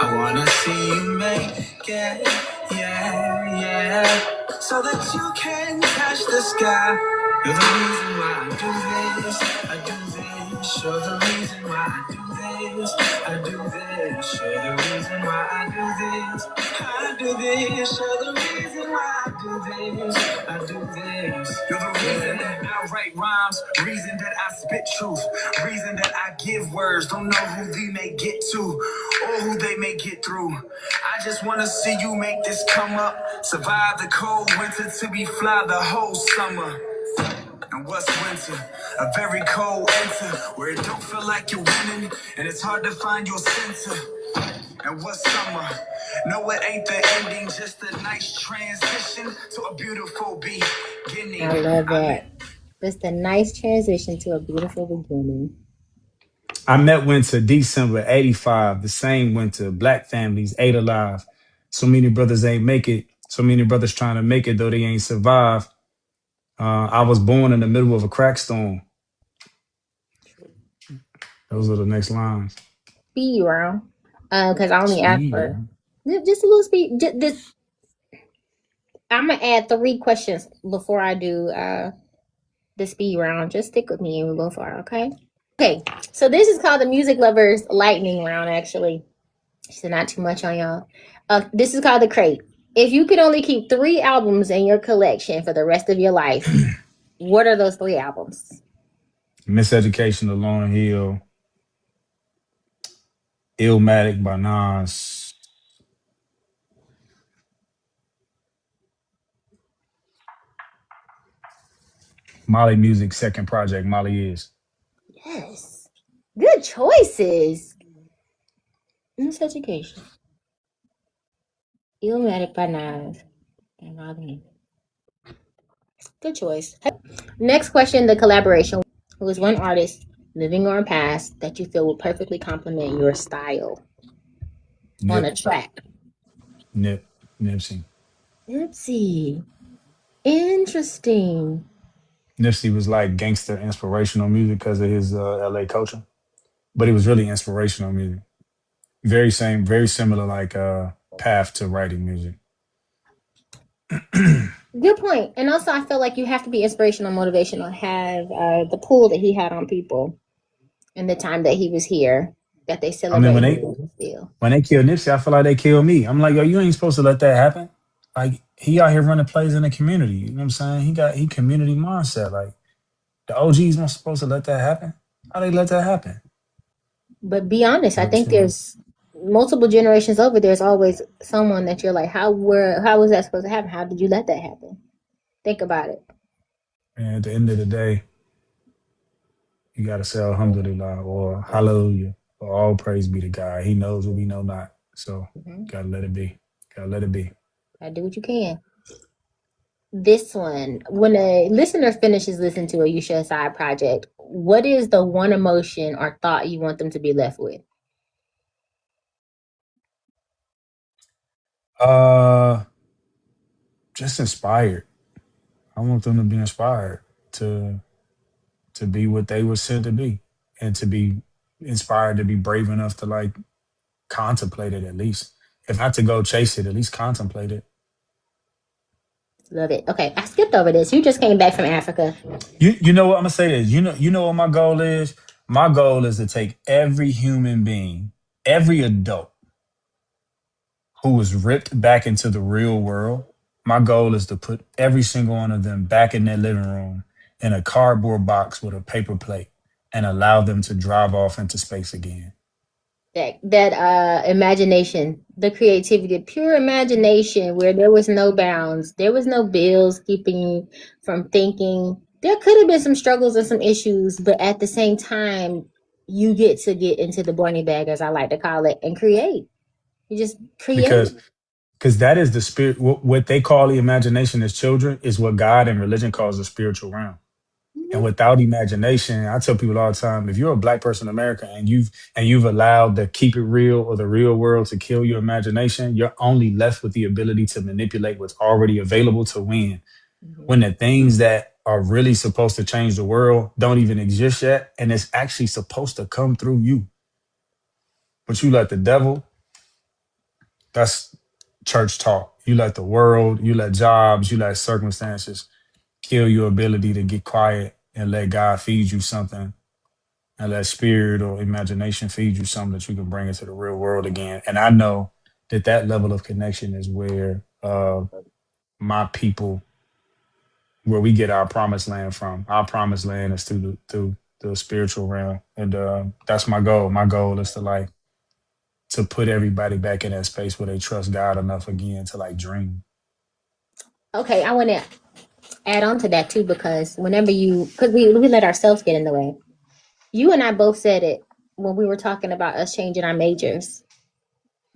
I wanna see you make it, yeah, yeah. So that you can touch the sky. You're the reason why I do this. I do this. You're the reason why I do this. I do this. You're the reason why I do this. I do this. You're the reason why I do this. I do this. You're the reason that I write rhymes. Reason that I spit truth. Reason that I give words. Don't know who they may get to or who they may get through. I just wanna see you make this come up. Survive the cold winter to be fly the whole summer. And what's winter? A very cold enter where it don't feel like you're winning and it's hard to find your center. And what's summer? No, it ain't the ending, just a nice transition to a beautiful beginning. I love that. Just a nice transition to a beautiful beginning. I met winter December 85, the same winter. Black families ate alive. So many brothers ain't make it. So many brothers trying to make it, though they ain't survive. I was born in the middle of a crack storm. Those are the next lines. Speed round. Because I only asked Speed for round. just a little speed. This I'm gonna add 3 questions before I do the speed round. Just stick with me and we'll go far, okay? Okay, so this is called the Music Lovers Lightning Round, actually. So not too much on y'all. This is called the Crate. If you could only keep 3 albums in your collection for the rest of your life, what are those 3 albums? Miseducation of Lauryn Hill. Illmatic by Nas. Molly Music second project, Molly Is. Yes. Good choices. Miseducation. Illmatic by Nas. And Robin. Good choice. Next question, the collaboration. Who is one artist, living or past, that you feel will perfectly complement your style on a track? Nipsey. Nipsey. Interesting. Nipsey was like gangster inspirational music because of his LA culture, but it was really inspirational music. Very similar like path to writing music. Good point. And also, I feel like you have to be inspirational, motivational, have the pull that he had on people in the time that he was here, that they I celebrate. mean, when they killed Nipsey, I feel like they killed me. I'm like, yo, you ain't supposed to let that happen. Like he out here running plays in the community. You know what I'm saying? He community mindset. Like the OGs not supposed to let that happen. How they let that happen? But be honest, I think there's multiple generations over. There's always someone that you're like, how was that supposed to happen? How did you let that happen? Think about it. And at the end of the day, you gotta say alhamdulillah or hallelujah. Or all praise be to God. He knows what we know not. So gotta let it be. Gotta let it be. Gotta do what you can. This one, when a listener finishes listening to a Yusha Assad project, what is the one emotion or thought you want them to be left with? Just inspired. I want them to be inspired to be what they were said to be, and to be inspired to be brave enough to like contemplate it at least. If not to go chase it, at least contemplate it. Love it. Okay, I skipped over this. You just came back from Africa. You know what I'm gonna say is you know what my goal is. My goal is to take every human being, every adult who was ripped back into the real world My goal is to put every single one of them back in their living room in a cardboard box with a paper plate and allow them to drive off into space again. That imagination, the creativity, pure imagination, where there was no bounds, there was no bills keeping you from thinking. There could have been some struggles and some issues, but at the same time, you get into the Barney bag, as I like to call it, and create. You just create. Because that is the spirit. What they call the imagination as children is what God and religion calls the spiritual realm. And Mhm. without imagination, I tell people all the time, if you're a black person in America and you've allowed the keep it real or the real world to kill your imagination, you're only left with the ability to manipulate what's already available to win. When the things that are really supposed to change the world don't even exist yet, and it's actually supposed to come through you. But you let the devil, that's church talk. You let the world, you let jobs, you let circumstances kill your ability to get quiet and let God feed you something and let spirit or imagination feed you something that you can bring into the real world again. And I know that that level of connection is where my people, where we get our promised land from. Our promised land is through the spiritual realm, and that's my goal. My goal is to like to put everybody back in that space where they trust God enough again to like dream. Okay, I want to add on to that too, because because we let ourselves get in the way. You and I both said it when we were talking about us changing our majors.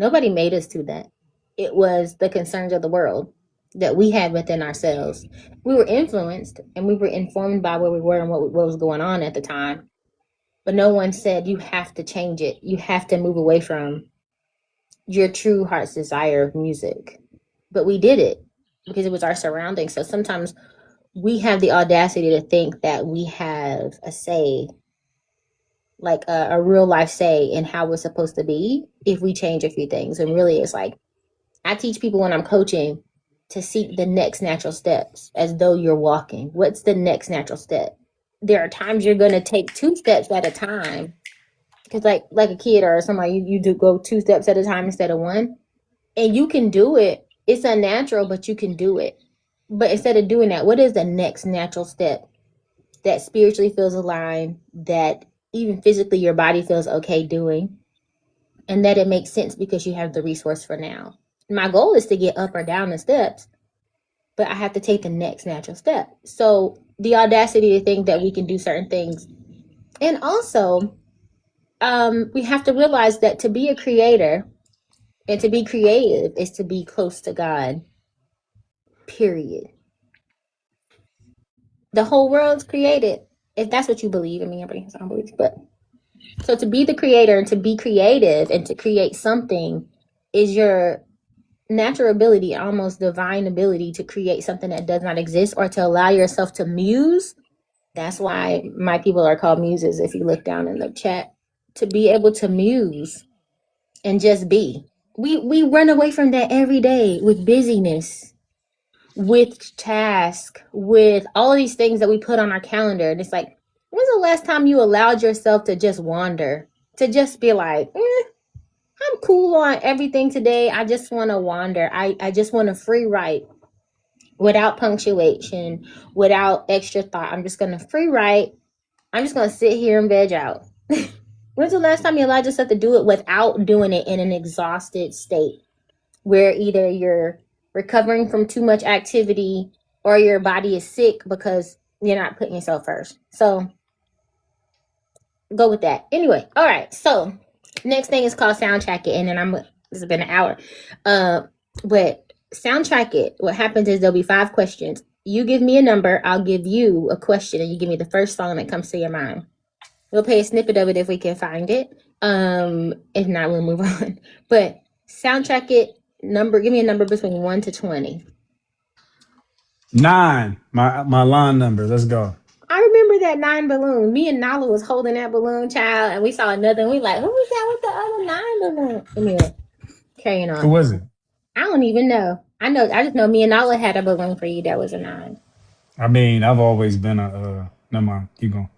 Nobody made us do that. It was the concerns of the world that we had within ourselves. We were influenced and we were informed by where we were and what was going on at the time. But no one said you have to change it. You have to move away from your true heart's desire of music. But we did it because it was our surroundings. So sometimes we have the audacity to think that we have a say, like a real life say in how we're supposed to be if we change a few things. And really, it's like I teach people when I'm coaching to seek the next natural steps as though you're walking. What's the next natural step? There are times you're going to take two steps at a time because, like a kid or somebody, you do go two steps at a time instead of one, and you can do it. It's unnatural, but you can do it. But instead of doing that, what is the next natural step that spiritually feels aligned, that even physically your body feels okay doing, and that it makes sense because you have the resource for now? My goal is to get up or down the steps, but I have to take the next natural step. So the audacity to think that we can do certain things. And also, we have to realize that to be a creator and to be creative is to be close to God, period. The whole world's created, if that's what you believe. I mean, everybody has their own beliefs, but so to be the creator and to be creative and to create something is your natural ability, almost divine ability to create something that does not exist or to allow yourself to muse. That's why my people are called muses, if you look down in the chat. To be able to muse and just be. We run away from that every day with busyness, with task, with all of these things that we put on our calendar. And it's like, when's the last time you allowed yourself to just wander? To just be like, I'm cool on everything today. I just want to wander. I just want to free write without punctuation, without extra thought. I'm just going to free write. I'm just going to sit here and veg out. When's the last time you allowed yourself to do it without doing it in an exhausted state where either you're recovering from too much activity or your body is sick because you're not putting yourself first? So go with that. Anyway, all right. So next thing is called soundtrack it, and then this has been an hour. But soundtrack it. What happens is there'll be 5 questions. You give me a number, I'll give you a question, and you give me the first song that comes to your mind. We'll play a snippet of it if we can find it. If not, we'll move on. But soundtrack it. Give me a number between 1 to 20. 9, my line number. Let's go. I remember that 9 balloon. Me and Nala was holding that balloon, child, and we saw another. And we like, who was that with the other 9 balloon? Anyway, carrying Who on. was it? I don't even know. I just know me and Nala had a balloon for you that was a 9. I mean, I've always been a. Never mind. Keep going.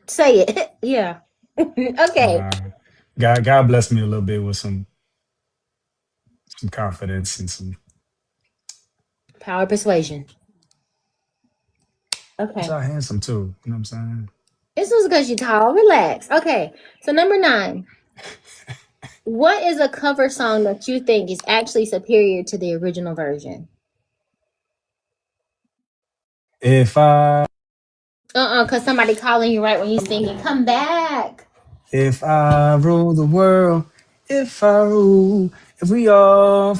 Say it. Yeah. Okay. Uh, God blessed me a little bit with some confidence and some. Power of persuasion. Okay. Y'all handsome too. You know what I'm saying? This was because you're tall. Relax. Okay. So number 9. What is a cover song that you think is actually superior to the original version? If I Because somebody calling you right when you singing. Come back. If I rule the world, if I rule, if we all,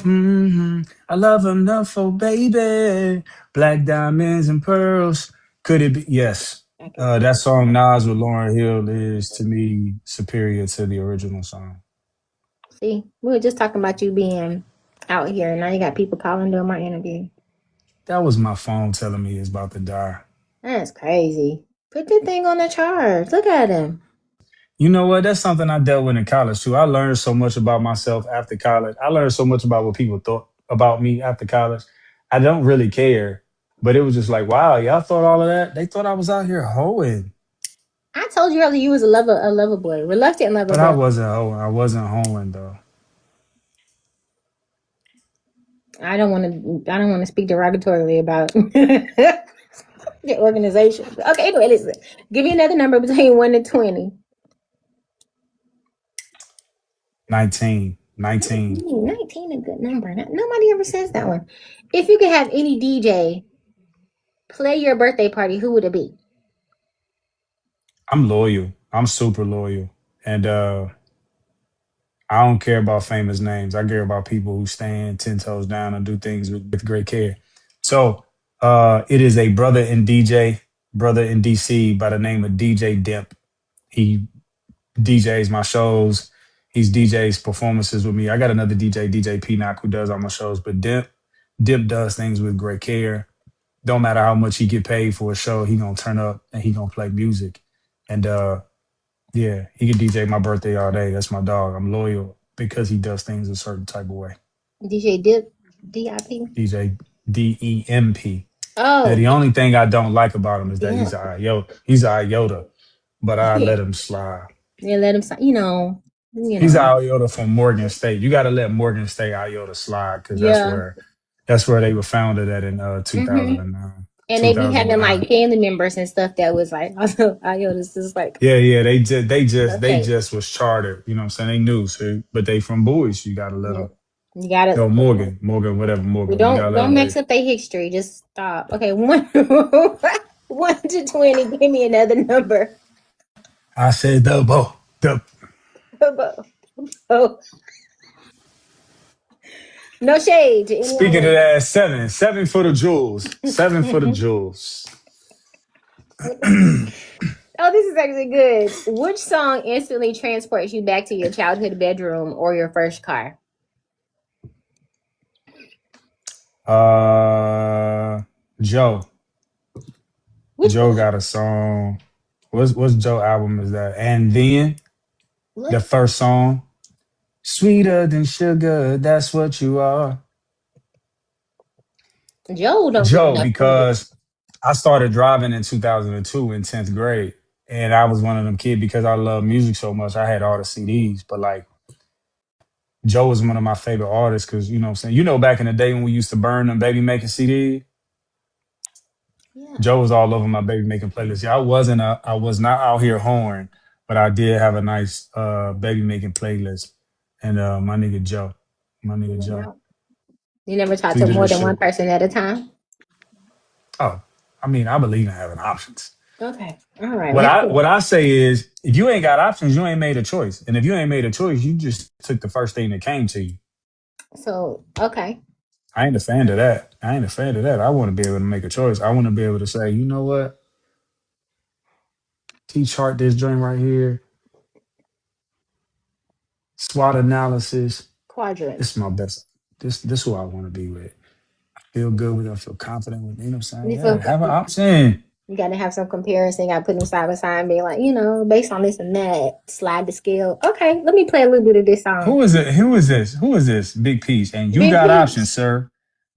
I love enough for baby, black diamonds and pearls. Could it be? Yes. I can see That it. song Nas with Lauryn Hill is to me superior to the original song. See, we were just talking about you being out here, and now you got people calling during my interview. That was my phone telling me it's about to die. That's crazy. Put the thing on the charge. Look at him. You know what? That's something I dealt with in college too. I learned so much about myself after college. I learned so much about what people thought about me after college. I don't really care, but it was just like, wow, y'all thought all of that. They thought I was out here hoeing, I told you earlier you was a lover boy, reluctant lover but I boy. wasn't hoeing. I wasn't hoeing though. I don't want to speak derogatorily about the organization. Okay, anyway, listen. Give me another number between 1 and 20. 19, 19. 19 a good number. Nobody ever says that one. If you could have any DJ play your birthday party, who would it be? I'm loyal. I'm super loyal, and I don't care about famous names. I care about people who stand 10 toes down and do things with great care. So it is a brother in DC by the name of DJ Dimp. He DJs my shows. He's DJs performances with me. I got another DJ Knock, who does all my shows. But Dimp does things with great care. Don't matter how much he get paid for a show, he gonna turn up and he gonna play music. And yeah, he can DJ my birthday all day. That's my dog. I'm loyal because he does things a certain type of way. DJ Dip, DIP. DJ DEMP. Now, Oh, the only thing I don't like about him is that yeah. he's a iota. He's a iota, but I Yeah, let him slide. let him. You He's know. iota from Morgan State. You got to let Morgan State iota slide because Yeah. that's where they were founded at in hmm 2009, And they be having 2009. like family members and stuff that was like, also, this is like, Yeah, yeah. They okay. just was chartered. You know what I'm saying? They knew, so, but they from Bowie. So you got to let Yeah. them. You gotta No, Morgan, whatever, we Morgan. You gotta let don't them mix live. up their history. Just stop. Okay, 1 to 20. Give me another number. I said the. Oh, no shade to Speaking of anyone. that, seven for the jewels, 7 for the jewels. Oh, this is actually good. Which song instantly transports you back to your childhood bedroom or your first car? uh, Joe, Which Joe one? got a song. What's Joe album is that? And then the What? first song, sweeter than sugar. That's what you are, Joe don't get Joe. enough credit. Because I started driving in 2002 in 10th grade, and I was one of them kids because I love music so much. I had all the CDs, but like Joe was one of my favorite artists because you know what I'm saying. You know, back in the day when we used to burn them baby making CDs, Yeah. Joe was all over my baby making playlist. Yeah, I was not out here hoeing, but I did have a nice baby making playlist. And my nigga Joe, You never talk to sweeter than more than one sugar. person at a time? Oh, I mean, I believe in having options. Okay. All right. We have What to. I say is, if you ain't got options, you ain't made a choice. And if you ain't made a choice, you just took the first thing that came to you. So, okay. I ain't a fan of that. I ain't a fan of that. I want to be able to make a choice. I want to be able to say, you know what? T chart this joint right here, SWOT analysis. This is Quadrants. my best. This who I want to be with. Feel good with. I feel confident with. You know what I'm saying? You Yeah, feel have an option. you got to have some comparison. You got to put them side by side and be like, based on this and that, slide the scale. Okay, let me play a little bit of this song. Who is it? Who is this? Who is this? Big Peach. And you Big got options, Peach. sir.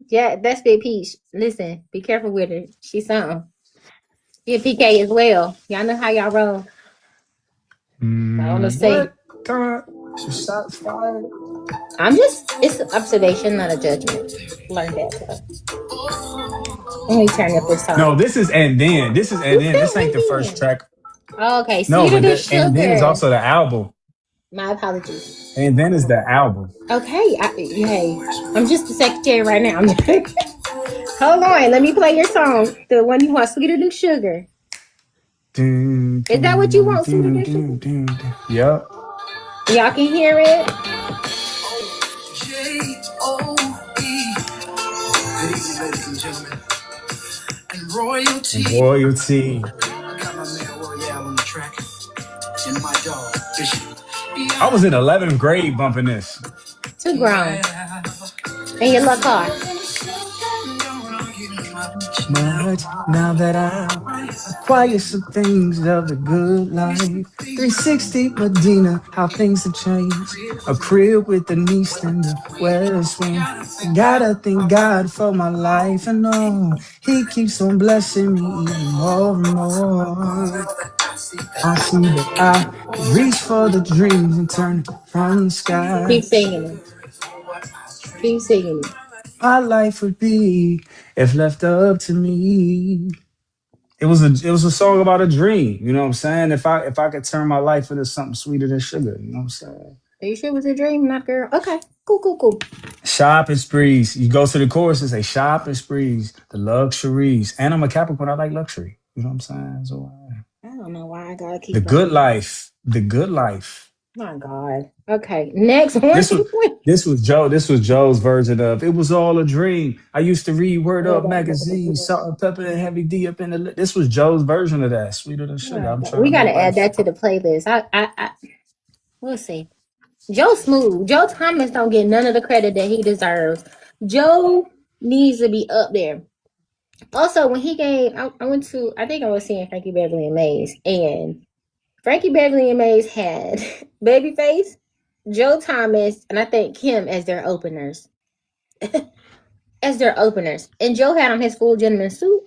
Yeah, that's Big Peach. Listen, be careful with her. She's something. She a PK as well. Y'all know how y'all roll. I want to say What? Come on. Shots fired. It's an observation, not a judgment. Learn that. Let me turn up this No, song. this is and then. This is and Who then. said This ain't and the first then? track. Okay, No, sweeter but than the and then is sugar. also the album. My apologies. And then is the album. Okay, hey, I'm just the secretary right now. Hold on, let me play your song. The one you want, sweeter than sugar. Is that what you want, sweeter than sugar? Yep. Y'all can hear it. J-O-E. Good evening, ladies and gentlemen. And royalty. Royalty. I got my man Royale on the track. And my dog, Bishop. I was in 11th grade bumping this. Too grown. And your luck car. Much now that I acquire some things of the good life. 360 Medina, how things have changed. A crib with the east and the west wing. I gotta thank God for my life and all. He keeps on blessing me even more and more. I see that I reach for the dreams and turn from the sky. Keep singing it. Keep singing it. My life would be if left up to me. It was a song about a dream. You know what I'm saying? If I could turn my life into something sweeter than sugar, you know what I'm saying? Are you sure it was a dream, not girl? Okay, cool. Shopping sprees. You go to the chorus and say shopping sprees, the luxuries. And I'm a Capricorn. I like luxury. You know what I'm saying? So I don't know why I gotta the keep good on. life. The good life. My God. Okay, next one. This was Joe's version of it was all a dream. I used to read Word Up magazine, Salt and Pepper and Heavy D up in the. This was Joe's version of that, sweeter than sugar. I'm trying We to make gotta add life. that to the playlist. We'll see. Joe Smooth. Joe Thomas don't get none of the credit that he deserves. Joe needs to be up there. Also, when he gave, I went to, I think I was seeing Frankie Beverly and Maze, and Frankie Beverly and Maze had Babyface, Joe Thomas, and I think Kim as their openers. And Joe had on his full gentleman suit.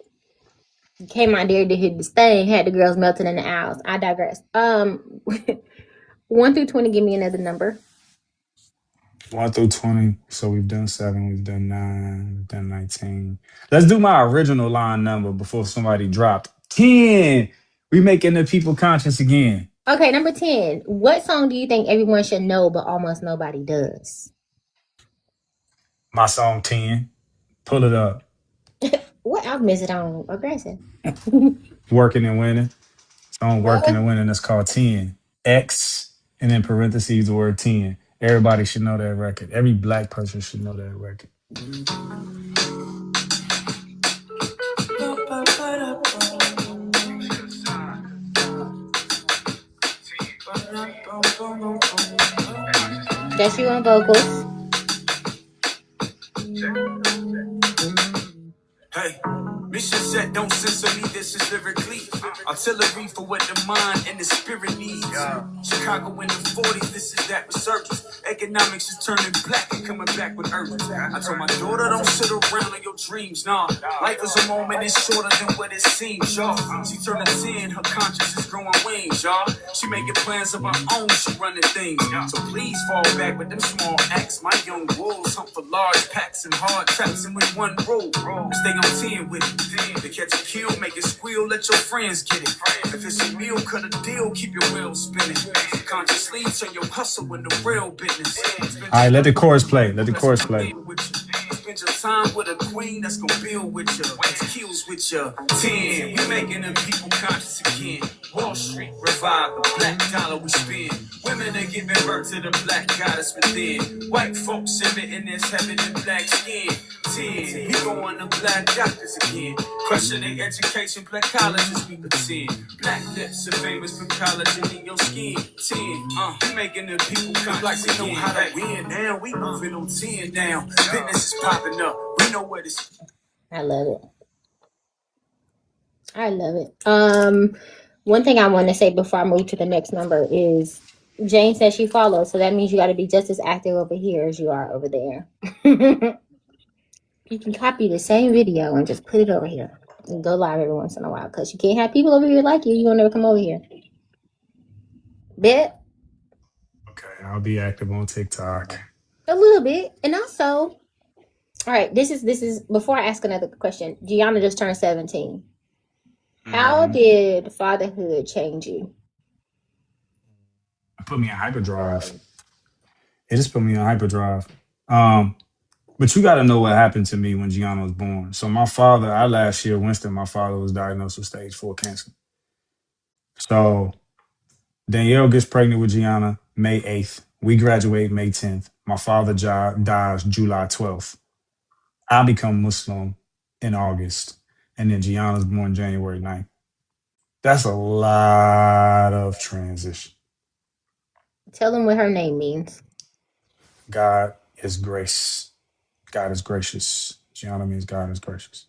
Came out there, did his thing, had the girls melting in the aisles. I digress. 1 through 20, give me another number. 1 through 20. So we've done 7, we've done 9, we've done 19. Let's do my original line number before somebody dropped. 10. We making the people conscious again. Okay, number 10. What song do you think everyone should know, but almost nobody does? My song 10. Pull it up. What album is it on? Aggressive. Working and winning. Song Working What? and Winning. That's called 10. X and in parentheses the word 10. Everybody should know that record. Every black person should know that record. That's you on vocals. Hey, mission set, don't censor me, this is lyrically. Artillery for what the mind and the spirit needs. Chicago in the 40s, this is that resurgence. Economics is turning black and coming back with urgency. I told my daughter, don't sit around on your dreams, nah. Life is a moment, it's shorter than what it seems, y'all. She turning 10, her conscience is growing wings, y'all. She making plans of her own, she running things. So please fall back with them small acts. My young wolves hunt for large packs and hard traps, and with one rule, stay on 10 with it. To catch a kill, make it squeal, let your friends get it. If it's a meal, cut a deal, keep your wheels spinning. Consciously turn your hustle into real business. All right, let the chorus play. Let the chorus play. Spend your time with a queen that's gonna build with you. Kills with you. 10. We making them people conscious again. Wall Street revive the black dollar we spend. Women are giving birth to the black goddess within. White folks emitting this heaven in black skin. 10. We going to black doctors again. Crushing their education, black colleges we pretend. Black lips are famous for collagen in your skin. 10. We making the people conscious like we know how to win now. We moving on 10 now. Business is popping up. We know where this. I love it. One thing I want to say before I move to the next number is Jane says she follows, so that means you got to be just as active over here as you are over there. You can copy the same video and just put it over here and go live every once in a while, because you can't have people over here like you. You will never come over here. Bet. Okay, I'll be active on TikTok. A little bit. And also, all right, this is before I ask another question. Gianna just turned 17. How Mm-hmm. did fatherhood change you? Put me in hyperdrive. It just put me in hyperdrive. Um, but you got to know what happened to me when Gianna was born. So my father, I last year, Winston, my father was diagnosed with stage 4 cancer. So Danielle gets pregnant with Gianna May 8th. We graduate May 10th. My father dies July 12th. I become Muslim in August. And then Gianna's born January 9th. That's a lot of transition. Tell them what her name means. God is grace. God is gracious. Gianna means God is gracious.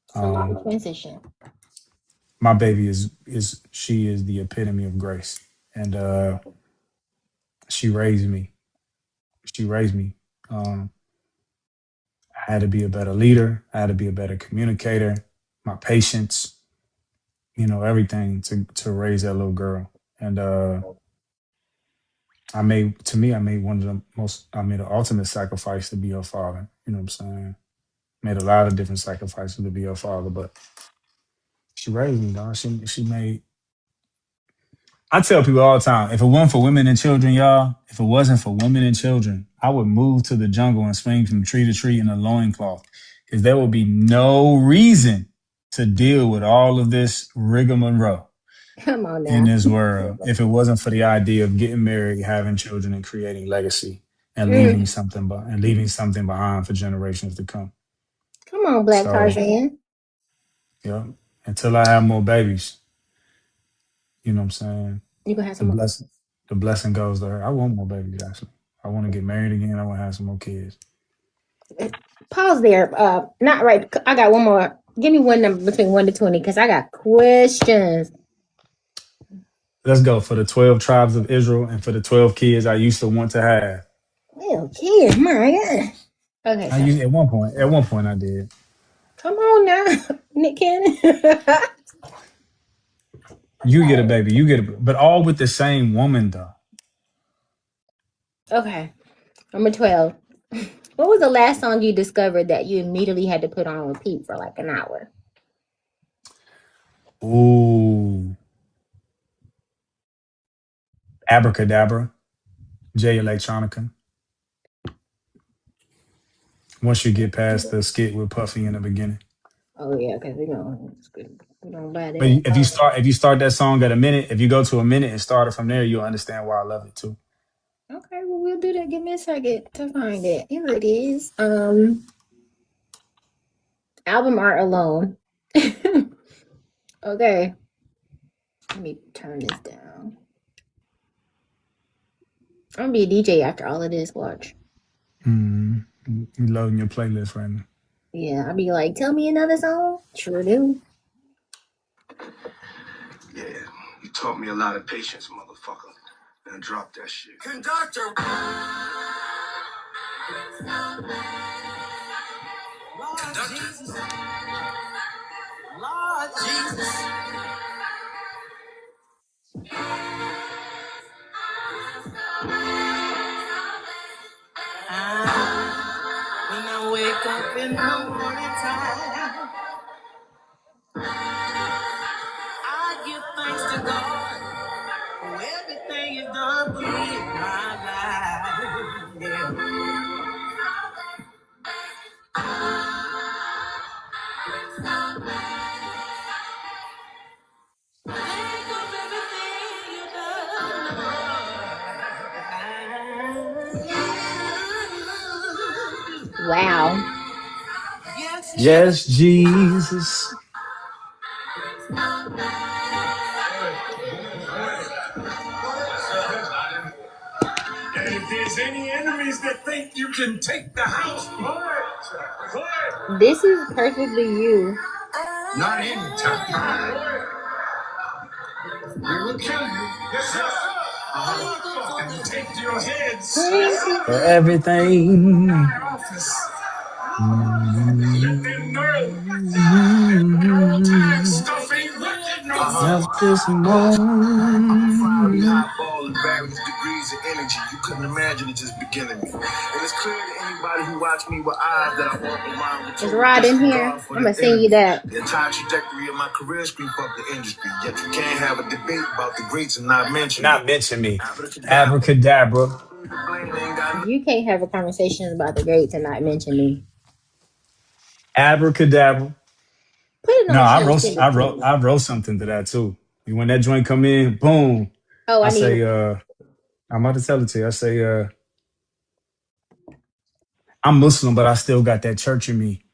It's a lot of Um, transition. my baby is she is the epitome of grace, and she raised me. She raised me. Um, I had to be a better leader. I had to be a better communicator. My patience, everything to raise that little girl. And I made one of the most. I made the ultimate sacrifice to be her father. You know what I'm saying? Made a lot of different sacrifices to be her father, but she raised me, dog. She made. I tell people all the time, if it wasn't for women and children, y'all, if it wasn't for women and children, I would move to the jungle and swing from tree to tree in a loincloth. Because there would be no reason to deal with all of this rigmarole Come on in now. this world if it wasn't for the idea of getting married, having children, and creating legacy and Mm. leaving something behind for generations to come. Come on, Black So, Tarzan. yeah, until I have more babies, you know what I'm saying? You gonna have The some more. blessing, the blessing goes to her. I want more babies actually. I want to get married again. I want to have some more kids. Pause there. Not right. I got one more. Give me one number between 1 to 20 because I got questions. Let's go for the 12 tribes of Israel and for the 12 kids I used to want to have. Oh, kid, my God. Okay, I so used at one point I did. come on now, Nick Cannon. You get a baby, but all with the same woman though. Okay, number 12. What was the last song you discovered that you immediately had to put on repeat for like an hour? Ooh, Abracadabra, J Electronica. Once you get past the skit with Puffy in the beginning. Oh yeah, because we don't buy But that. if you start that song at a minute, if you go to a minute and start it from there, you'll understand why I love it too. Okay, well we'll do that. Give me a second to find it. Here it is. Album art alone. Okay, let me turn this down. I'm gonna be a DJ after all of this. Watch. Mm, you loading your playlist right now. Yeah, I'll be like, tell me another song. Sure do. Yeah, you taught me a lot of patience, motherfucker. Now drop that shit. Conductor! Lord Jesus. Lord Jesus. When I wake up in the morning time, I give thanks to God for everything He's done for me in my life. Yeah. Think of everything you've done. Wow. Yes, Yes, Jesus. and if there's any enemies that think you can take the house, This is perfectly you. not anytime. We will kill you. Yes, sir. And take your heads For out everything. of office. Let them know that old time stuff ain't working no Never this Fiery moment. eyeball and various degrees of energy. You couldn't imagine it just beginning me. And it's clear to anybody who watched me with eyes that I walk around with Is total Rod in here? disregard for I'm the gonna send you enemy. that. The entire trajectory of my career screamed up the industry. Yet you can't have a debate about the greats and not mention me. Not mention me. Abracadabra. Abracadabra. You can't have a conversation about the greats and not mention me. Abracadabra. Put it No, on chill, send it to me. I wrote something to that too. When that joint come in, boom. Oh, I I need say, I'm about to tell it to you. I say, I'm Muslim, but I still got that church in me.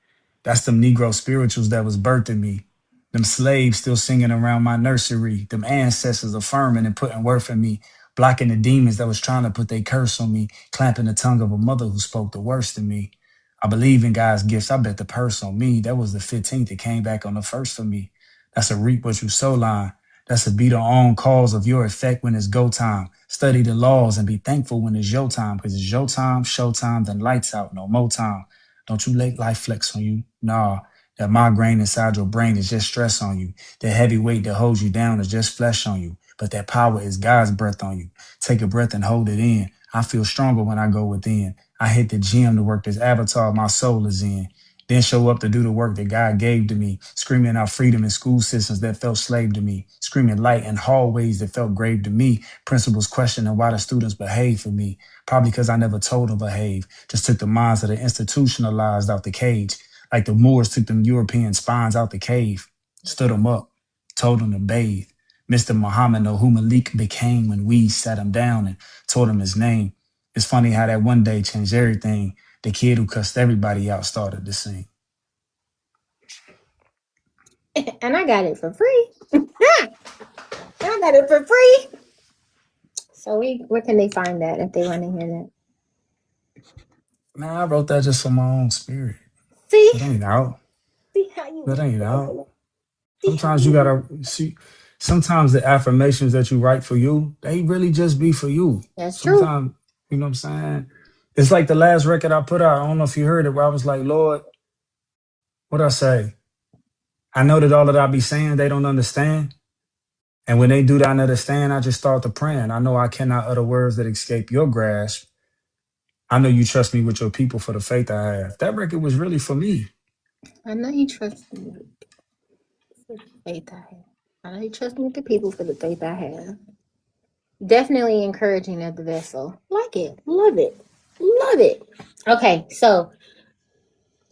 That's them Negro spirituals that was birthing me. Them slaves still singing around my nursery. Them ancestors affirming and putting worth in me. Blocking the demons that was trying to put their curse on me. Clamping the tongue of a mother who spoke the worst in me. I believe in God's gifts. I bet the purse on me. That was the 15th. It came back on the first for me. That's a reap what you sow line. That's a be the own cause of your effect when it's go time. Study the laws and be thankful when it's your time. Because it's your time, show time, then lights out. No more time. Don't you let life flex on you. Nah, that migraine inside your brain is just stress on you. The heavy weight that holds you down is just flesh on you. But that power is God's breath on you. Take a breath and hold it in. I feel stronger when I go within. I hit the gym to work this avatar my soul is in. Then show up to do the work that God gave to me, screaming out freedom in school systems that felt slave to me, screaming light in hallways that felt grave to me, principals questioning why the students behave for me, probably because I never told them behave, just took the minds of the institutionalized out the cage, like the Moors took them European spines out the cave, stood them up, told them to bathe. Mr. Muhammad know who Malik became when we sat him down and told him his name. It's funny how that one day changed everything. The kid who cussed everybody out started to sing. And I got it for free. I got it for free. So where can they find that if they want to hear that? Man, I wrote that just for my own spirit. See? That ain't out. See how you That ain't out. see how Sometimes you gotta see. Sometimes the affirmations that you write for you, they really just be for you. That's true. Sometimes, you know what I'm saying? It's like the last record I put out. I don't know if you heard it, where I was like, Lord, what I say? I know that all that I be saying, they don't understand. And when they do not understand, I just start to praying. I know I cannot utter words that escape your grasp. I know you trust me with your people for the faith I have. That record was really for me. I know you trust me for the faith I have. I know you trust me with the people for the faith I have. Definitely encouraging of the vessel. Like it. Love it. Love it. Okay, so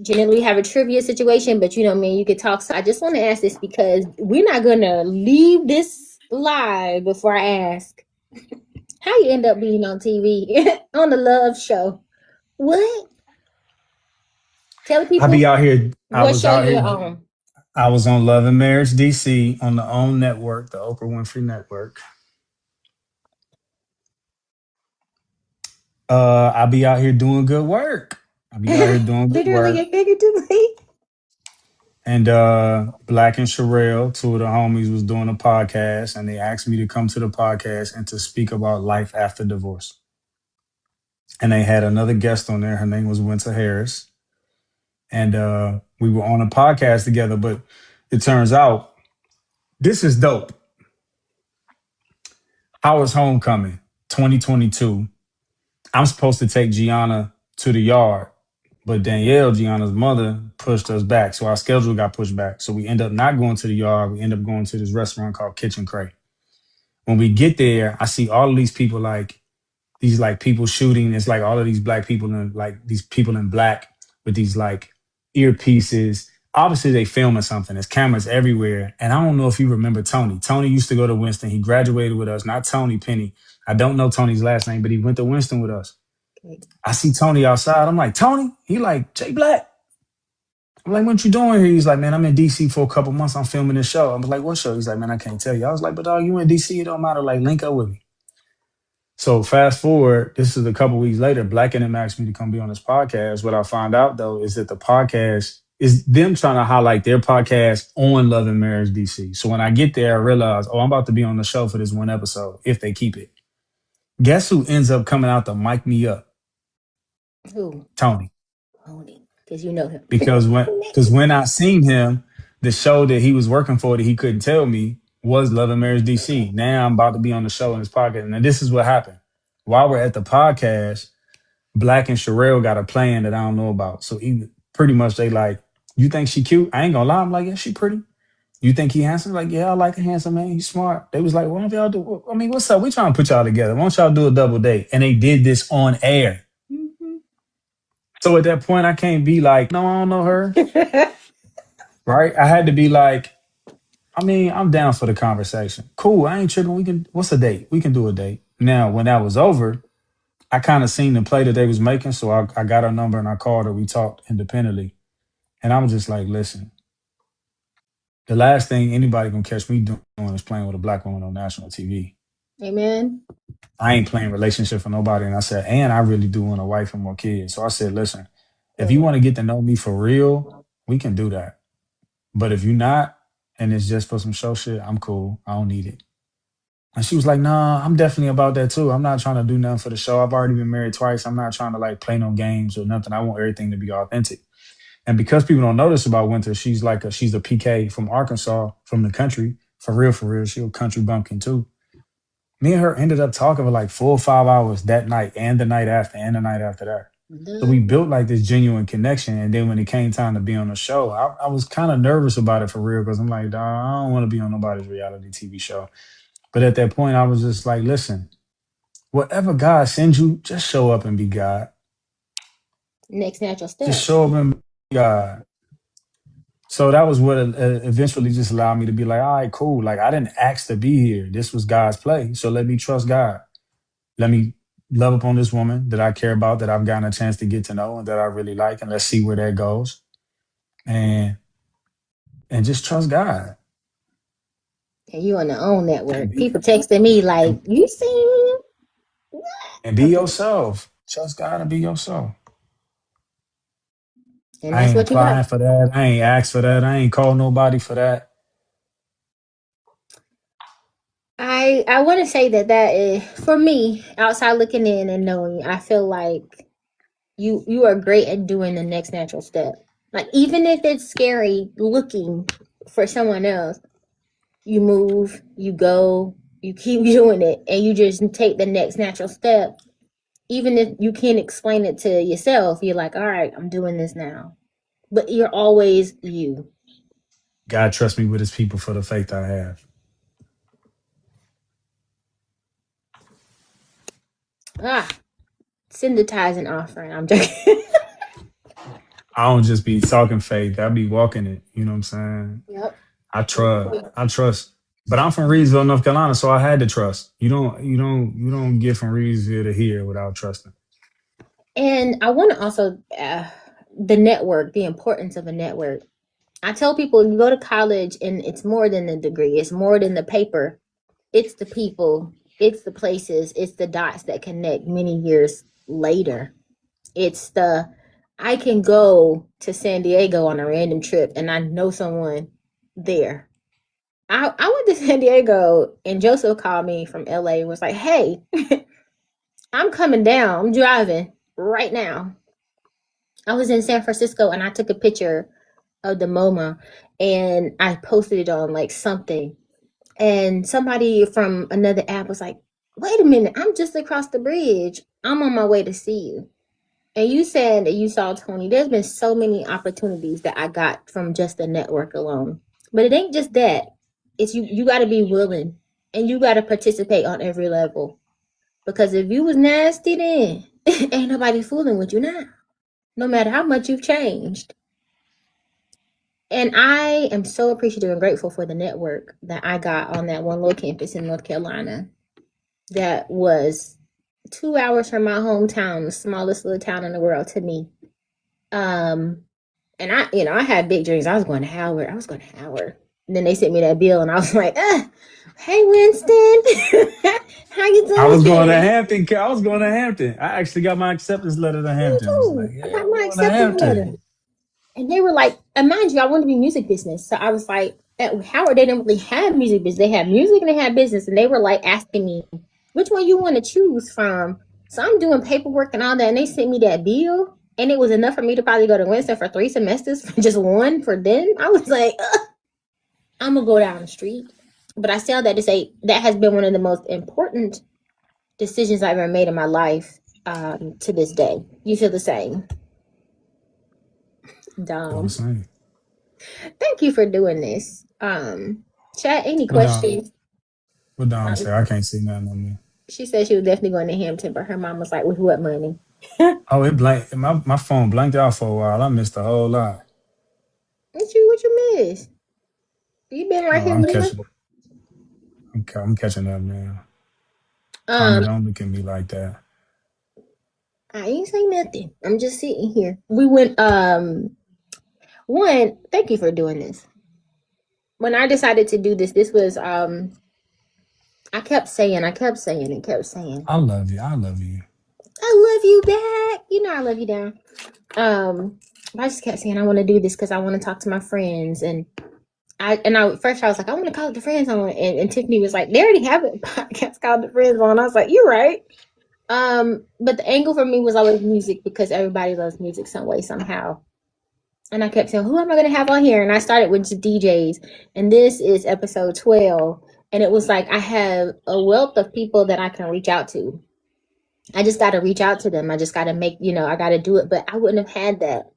generally we have a trivia situation, but you know, man, you could talk. So I just want to ask this because we're not gonna leave this live before I ask how you end up being on TV on the Love Show. What? Tell the I be people out here. I what was show out you're here. on. I was on Love and Marriage DC on the OWN network, the Oprah Winfrey Network. I be out here doing good work. I be out here doing good Literally work. and figuratively. And Black and Sherelle, two of the homies, was doing a podcast, and they asked me to come to the podcast and to speak about life after divorce. And they had another guest on there. Her name was Winter Harris, and we were on a podcast together. But it turns out this is dope. Howard's Homecoming 2022. I'm supposed to take Gianna to the yard, but Danielle, Gianna's mother, pushed us back. So our schedule got pushed back. So we end up not going to the yard. We end up going to this restaurant called Kitchen Cray. When we get there, I see all of these people, like these like people shooting. It's like all of these black people and like these people in black with these like earpieces. Obviously, they filming something. There's cameras everywhere. And I don't know if you remember Tony. Tony used to go to Winston. He graduated with us, not Tony Penny. I don't know Tony's last name, but he went to Winston with us. Okay. I see Tony outside. I'm like, Tony? He like, Jay Black. I'm like, what you doing here? He's like, man, I'm in DC for a couple months. I'm filming this show. I was like, what show? He's like, man, I can't tell you. I was like, but dog, you in DC? It don't matter. Like, link up with me. So fast forward, this is a couple weeks later, Black and him asked me to come be on this podcast. What I found out though is that the podcast is them trying to highlight their podcast on Love and Marriage DC. So when I get there, I realize, oh, I'm about to be on the show for this one episode if they keep it. Guess who ends up coming out to mic me up? Who? Tony. Tony. Because you know him. Because when I seen him, the show that he was working for that he couldn't tell me was Love and Marriage DC. Now I'm about to be on the show in this podcast. And this is what happened. While we're at the podcast, Black and Sherelle got a plan that I don't know about. So pretty much they like, you think she cute? I ain't gonna lie. I'm like, yeah, she pretty. You think he handsome? Like, yeah, I like a handsome man. He's smart. They was like, why don't y'all do? I mean, what's up? We trying to put y'all together. Why don't y'all do a double date? And they did this on air. So at that point, I can't be like, no, I don't know her. Right? I had to be like, I mean, I'm down for the conversation. Cool. I ain't tripping. What's a date? We can do a date. Now, when that was over, I kind of seen the play that they was making. So I got her number and I called her. We talked independently. And I'm just like, listen, the last thing anybody gonna catch me doing is playing with a black woman on national TV. Amen. I ain't playing relationship for nobody. And I said, and I really do want a wife and more kids. So I said, listen, if you want to get to know me for real, we can do that. But if you're not, and it's just for some show shit, I'm cool. I don't need it. And she was like, nah, I'm definitely about that too. I'm not trying to do nothing for the show. I've already been married twice. I'm not trying to like play no games or nothing. I want everything to be authentic. And because people don't know this about Winter, she's a PK from Arkansas, from the country. For real, for real. She a country bumpkin too. Me and her ended up talking for like 4 or 5 hours that night and the night after and the night after that. So we built like this genuine connection. And then when it came time to be on the show, I was kind of nervous about it for real because I'm like, dawg, I don't want to be on nobody's reality TV show. But at that point, I was just like, listen, whatever God sends you, just show up and be God. Next natural step. Just show up and be God. So that was what eventually just allowed me to be like, all right, cool. Like I didn't ask to be here. This was God's play. So let me trust God. Let me love upon this woman that I care about, that I've gotten a chance to get to know and that I really like. And let's see where that goes. And just trust God. And you on the own network. People texting me like, you see me? And be yourself. Trust God and be yourself. And I that's ain't what you applying got. for that. I ain't asked for that. I ain't called nobody for that. I want to say that is, for me, outside looking in and knowing, I feel like you are great at doing the next natural step. Like even if it's scary looking for someone else, you move, you go, you keep doing it, and you just take the next natural step. Even if you can't explain it to yourself, you're like, all right, I'm doing this now. But you're always you. God trusts me with his people for the faith I have. Send the tithes and offering. I'm joking. I don't just be talking faith. I be walking it. You know what I'm saying? Yep. I trust. I trust. But I'm from Reidsville, North Carolina, so I had to trust. You don't get from Reidsville to here without trusting. And I want to also the network, the importance of a network. I tell people you go to college and it's more than the degree, it's more than the paper. It's the people, it's the places, it's the dots that connect many years later. It's the I can go to San Diego on a random trip and I know someone there. I went to San Diego and Joseph called me from LA and was like, hey, I'm coming down. I'm driving right now. I was in San Francisco and I took a picture of the MoMA and I posted it on like something. And somebody from another app was like, wait a minute, I'm just across the bridge. I'm on my way to see you. And you said that you saw Tonnie. There's been so many opportunities that I got from just the network alone. But it ain't just that. It's you got to be willing and you got to participate on every level. Because if you was nasty then, ain't nobody fooling with you now. No matter how much you've changed. And I am so appreciative and grateful for the network that I got on that one little campus in North Carolina. That was 2 hours from my hometown, the smallest little town in the world to me. And I had big dreams. I was going to Howard. And then they sent me that bill and I was like, hey Winston, how you doing? I was going to Hampton. I was going to Hampton. I actually got my acceptance letter to Hampton. I was like, I yeah, got I'm my going to acceptance letter. Hampton. And they were like, and mind you, I wanted to be music business. So I was like, at Howard, they didn't really have music business. They had music and they had business. And they were like asking me, which one you want to choose from? So I'm doing paperwork and all that. And they sent me that bill. And it was enough for me to probably go to Winston for 3 semesters for just one for them. I was like, I'm going to go down the street. But I say all that to say that has been one of the most important decisions I've ever made in my life to this day. You feel the same? Feel the Dom. same. Thank you for doing this. Chat, any What Dom? questions? What Dom say? I can't see nothing on me. She said she was definitely going to Hampton, but her mom was like, with what money? Oh, it blanked. My phone blanked out for a while. I missed a whole lot. What you miss? You been right Oh, here I'm with us. catching. I'm catching up now. Tonnie, Um, don't look at me like that. I ain't say nothing. I'm just sitting here. We went one, thank you for doing this. When I decided to do this was I kept saying. I love you. I love you. I love you back. You know I love you down. I just kept saying I want to do this because I want to talk to my friends first I was like, I want to call it the Friends on, and Tiffany was like, they already have a podcast called the Friends on. I was like, you're right. But the angle for me was always music because everybody loves music some way, somehow. And I kept saying, who am I going to have on here? And I started with just DJs. And this is episode 12. And it was like, I have a wealth of people that I can reach out to. I just got to reach out to them. I just got to I got to do it. But I wouldn't have had that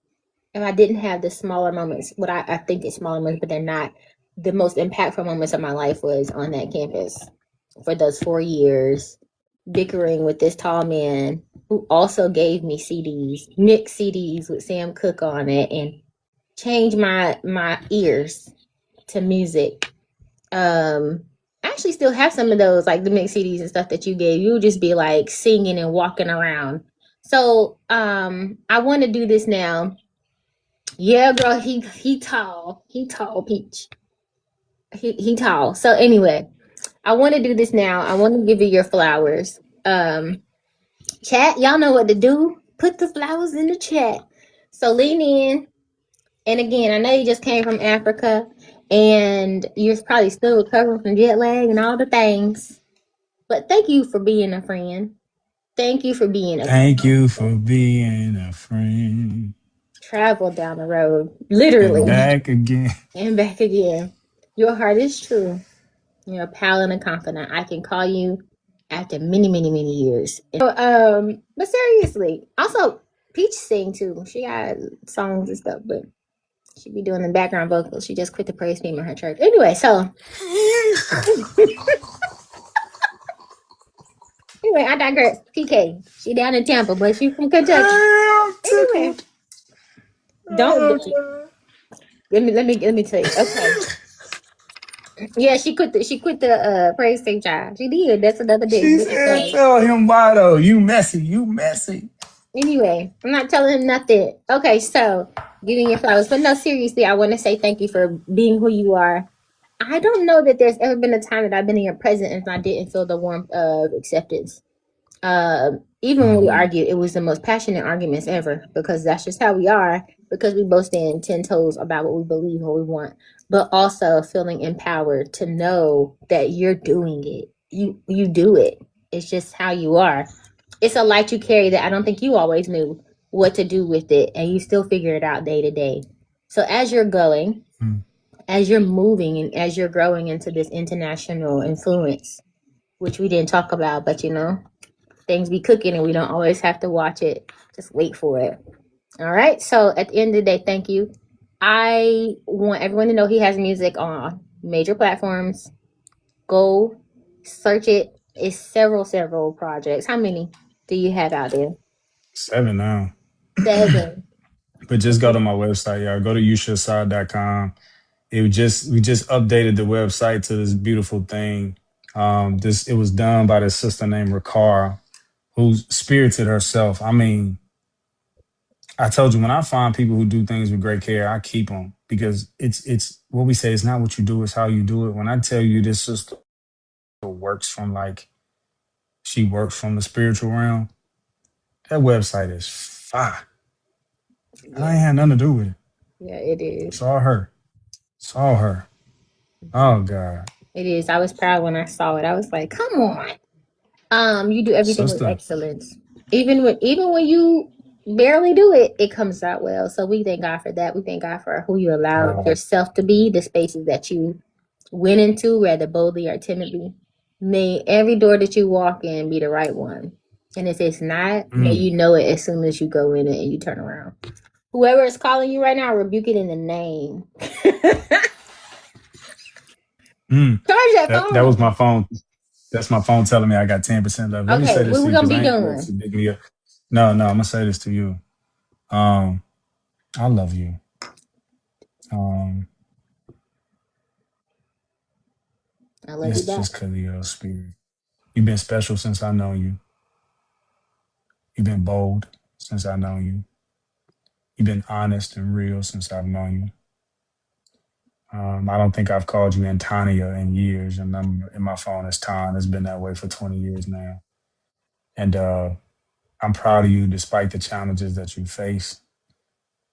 if I didn't have the smaller moments. What I think is smaller moments, but they're not. The most impactful moments of my life was on that campus for those 4 years, bickering with this tall man who also gave me CDs, mixed CDs with Sam Cooke on it, and changed my ears to music. I actually still have some of those, like the mixed CDs and stuff that you gave. You would just be like singing and walking around. So I want to do this now. Yeah, girl, he tall. He tall, Peach. He tall. So anyway, I want to do this now. I want to give you your flowers. Chat, y'all know what to do. Put the flowers in the chat. So lean in. And again, I know you just came from Africa and you're probably still recovering from jet lag and all the things. But thank you for being a friend. Thank you for being a Thank you for being a friend. travel down the road, And literally, back again. and back again. Your heart is true. You're a pal and a confidant. I can call you after many, many, many years. So, but seriously, also Peach sing too. She got songs and stuff, but she be doing the background vocals. She just quit the praise team in her church. Anyway, so anyway, I digress. PK, she down in Tampa, but she from Kentucky. Anyway, don't let me tell you. Okay. Yeah, she quit the praise team, child. She did. That's another She different said, thing. tell him why though. You messy. You messy. Anyway, I'm not telling him nothing. Okay, so giving your flowers. But no, seriously, I want to say thank you for being who you are. I don't know that there's ever been a time that I've been in your presence and I didn't feel the warmth of acceptance. Even when we argued, it was the most passionate arguments ever because that's just how we are. Because we both stand 10 toes about what we believe, what we want, but also feeling empowered to know that you're doing it. You do it. It's just how you are. It's a light you carry that I don't think you always knew what to do with it, and you still figure it out day to day. So as you're going, as you're moving, and as you're growing into this international influence, which we didn't talk about, but things be cooking and we don't always have to watch it. Just wait for it. All right. So at the end of the day, thank you. I want everyone to know he has music on major platforms. Go search it. It's several projects. How many do you have out there? 7 now. 7. But just go to my website, y'all. Go to yushaassad.com. We just updated the website to this beautiful thing. It was done by this sister named Ricard, who spirited herself. I mean, I told you when I find people who do things with great care, I keep them because it's what we say. It's not what you do, it's how you do it. When I tell you this sister works from she works from the spiritual realm, that website is fire. And I ain't had nothing to do with it. Yeah, it It's is. all her. It's all her. Oh God, It is. I was proud when I saw it. I was like, come on. You do everything with sister. excellence. Even when you barely do it, it comes out well. So we thank God for that. We thank God for who you allow Wow. yourself to be, the spaces that you went into, whether boldly or timidly. May every door that you walk in be the right one. And if it's not, may Mm, you know it as soon as you go in it and you turn around. Whoever is calling you right now, rebuke it in the name. mm. Charge that That was phone. my phone. That's my phone telling me I got 10% left. Let me Okay, say this when to we you gonna because be I ain't ready done? to dig me up. No, no, I'm gonna say this to you. Um, I love you. Um, I love you it's back. just because of your spirit. You've been special since I know you. You've been bold since I know you. You've been honest and real since I've known you. I don't think I've called you Antonia in years. Your number in my phone is Ton. It's been that way for 20 years now. And I'm proud of you despite the challenges that you face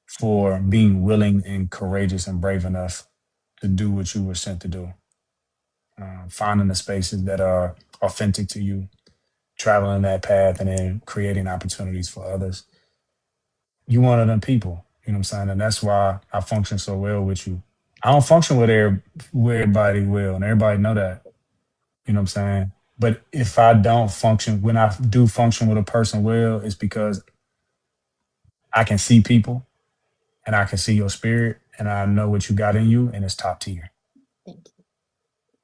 for being willing and courageous and brave enough to do what you were sent to do. Finding the spaces that are authentic to you, traveling that path, and then creating opportunities for others. You one of them people, you know what I'm saying? And that's why I function so well with you. I don't function with everybody well, and everybody know that. You know what I'm saying? But if I don't function, when I do function with a person well, it's because I can see people and I can see your spirit and I know what you got in you and it's top tier. Thank you.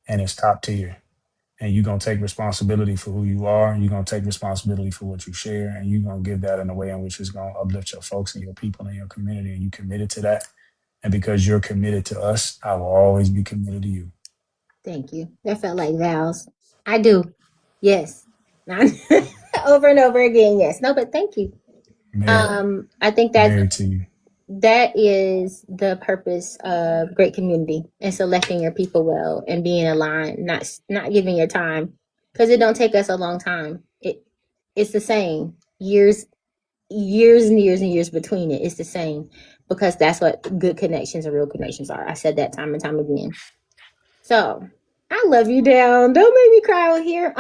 And it's top tier. And you're gonna take responsibility for who you are, you're gonna take responsibility for what you share, and you're gonna give that in a way in which is gonna uplift your folks and your people and your community, and you committed to that. And because you're committed to us, I will always be committed to you. Thank you. That felt like vows. I do. Yes. Over and over again. Yes. No, but thank you. Married, I think married to you. that is the purpose of great community and selecting your people well and being aligned, not giving your time because it don't take us a long time. It's the same years and years and years between it. It's the same because that's what good connections and real connections are. I said that time and time again. So I love you down. Don't make me cry out here.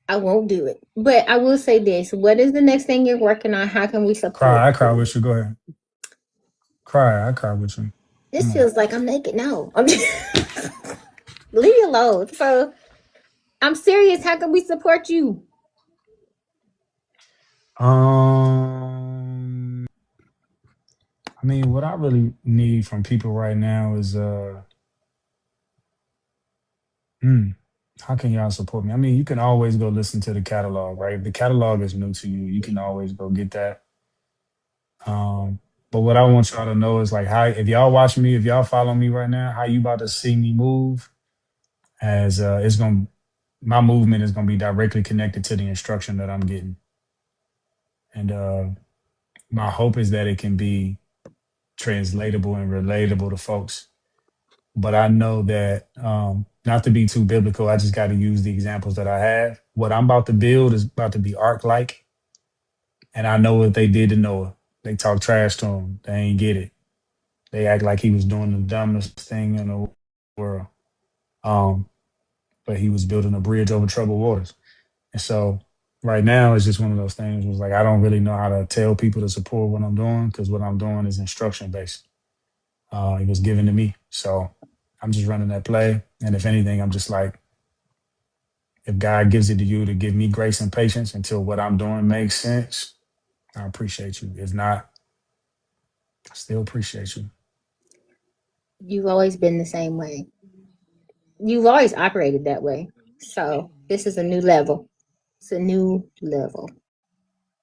I won't do it. But I will say this. What is the next thing you're working on? How can we support Cry, I cry you? with you. Go ahead. Cry, I cry with you. This Come on. feels like I'm naked. No. I'm just leave me alone. So I'm serious. How can we support you? Um, I mean, what I really need from people right now is hmm, how can y'all support me? I mean, you can always go listen to the catalog, right? If the catalog is new to you, you can always go get that. Um, but what I want y'all to know is like how if y'all watch me, if y'all follow me right now, how you about to see me move as it's gonna my movement is gonna be directly connected to the instruction that I'm getting. And my hope is that it can be translatable and relatable to folks. But I know that not to be too biblical, I just got to use the examples that I have. What I'm about to build is about to be ark like, and I know what they did to Noah. They talk trash to him. They ain't get it. They act like he was doing the dumbest thing in the world. Um, but he was building a bridge over troubled waters. And so right now it's just one of those things was like I don't really know how to tell people to support what I'm doing because what I'm doing is instruction based. It was given to me. So I'm just running that play. And if anything, I'm just like, if God gives it to you to give me grace and patience until what I'm doing makes sense, I appreciate you. If not, I still appreciate you. You've always been the same way. You've always operated that way. So this is a new level. It's a new level.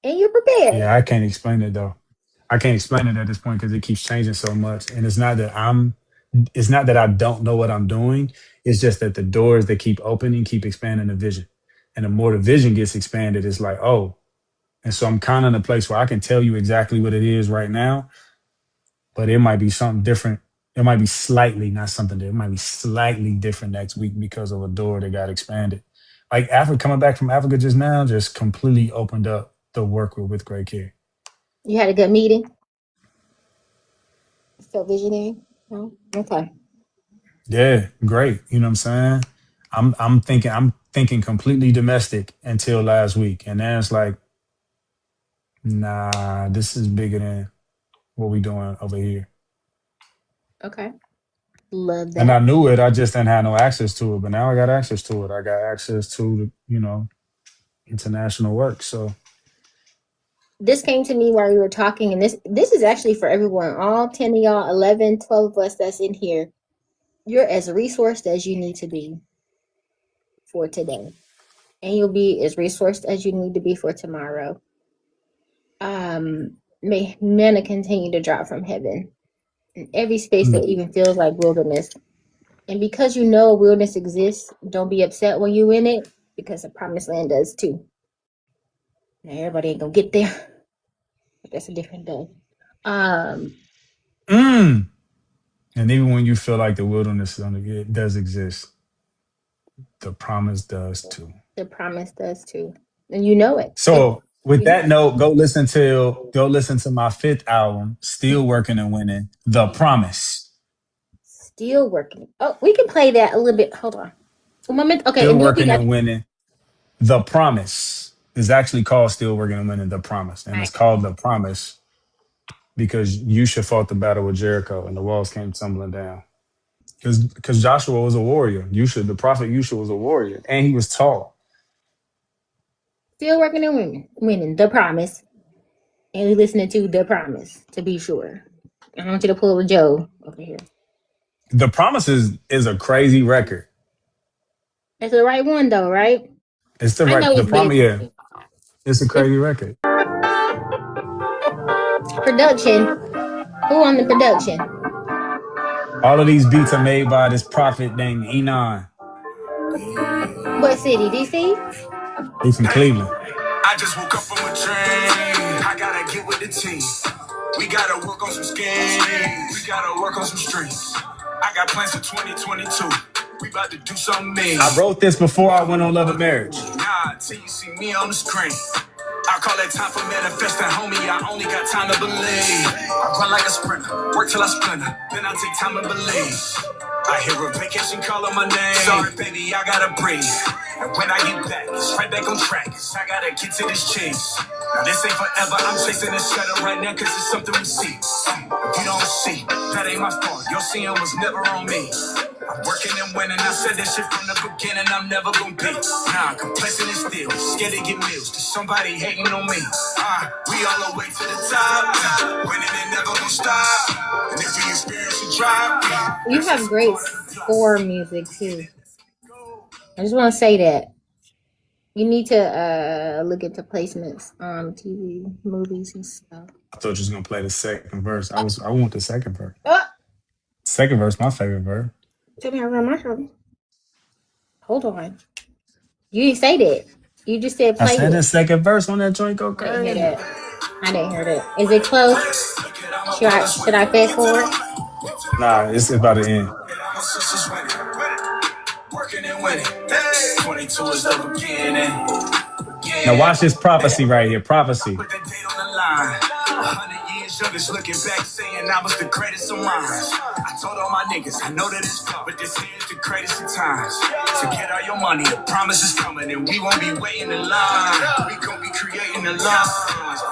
And you're prepared. Yeah, I can't explain it though. I can't explain it at this point because it keeps changing so much. And it's not that I don't know what I'm doing. It's just that the doors that keep opening keep expanding the vision. And the more the vision gets expanded, it's like, oh. And so I'm kind of in a place where I can tell you exactly what it is right now, but it might be something different. It might be slightly, not something that it might be slightly different next week because of a door that got expanded. Like Africa, coming back from Africa just now, just completely opened up the work with great care. You had a good meeting. Felt visionary. No? Okay. Yeah, great. You know what I'm saying? I'm thinking completely domestic until last week. And then it's like, nah, this is bigger than what we doing over here. Okay. Love And I that. knew it. I just didn't have no access to it. But now I got access to it. I got access to, international work. So This came to me while we were talking, and this is actually for everyone. All 10 of y'all, 11, 12 of us that's in here. You're as resourced as you need to be for today. And you'll be as resourced as you need to be for tomorrow. May manna continue to drop from heaven in every space that even feels like wilderness. And because you know a wilderness exists, don't be upset when you in it, because the promised land does too. Now everybody ain't gonna get there, but that's a different day. and even when you feel like the wilderness does exist, the promise does too. The promise does too. And you know it. So with You know that note, go listen to my fifth album, Still Working and Winning, The Promise. still working. Oh, we can play that a little bit. Hold on. A moment. Okay, Still and you'll be Working like, and Winning, The Promise. Is actually called Still Working and Winning, The Promise. And it's right. called The Promise because Yusha fought the battle with Jericho and the walls came tumbling down. Because Joshua was a warrior. The prophet Yusha was a warrior. And he was tall. Still working and winning. The promise. And we listening to The Promise, to be sure. I want you to pull a Joe over here. The Promise is a crazy record. That's the right one though, right? It's the I right know the it's promise, busy. yeah. It's a It's crazy record. production. Who on the production? All of these beats are made by this prophet named Enon. What city? DC? He's from Cleveland. I just woke up from a dream. I gotta get with the team. We gotta work on some schemes. We gotta work on some streams. I got plans for 2022. We about to do something mean. I wrote this before I went on Love and Marriage. Nah, till you see me on the screen. I call that time for manifesting, homie. I only got time to believe. I run like a sprinter, work till I splinter. Then I take time to believe. I hear a vacation calling my name. Sorry, baby, I gotta breathe. And when I get back, it's right back on track. 'Cause I gotta get to this chase. Now this ain't forever. I'm chasing this shadow right now 'cause it's something we see. If you don't see, that ain't my fault. Your seeing was never on me. I'm working and winning. I said that shit from the beginning. I'm never gonna be. Nah, complacent and still. Scared to get meals. Cause somebody hating on me. We all the way to the top. Winning and never gonna stop. And if we experience a drop, You have great score music too. I just want to say that. You need to look into placements on TV, movies, and stuff. I thought you was gonna play the second verse. I want the second verse. Oh, Second verse, my favorite verse. tell me I run my show. Hold on. You didn't say that. You just said I play said the it. second verse on that joint go I didn't hear crazy. that. I didn't hear that. Is it close? Should I fast forward? Nah, it's about to end. working and winning. 22 is the beginning. Now Yeah. watch this prophecy right here. Prophecy. Put that date on the line. 100 years youngest looking back saying I was the greatest of minds. I told all my niggas, I know that it's fun, but this here is the greatest of times. So get all your money, the promise is coming, and we won't be waiting in line. We gon' be creating the lines.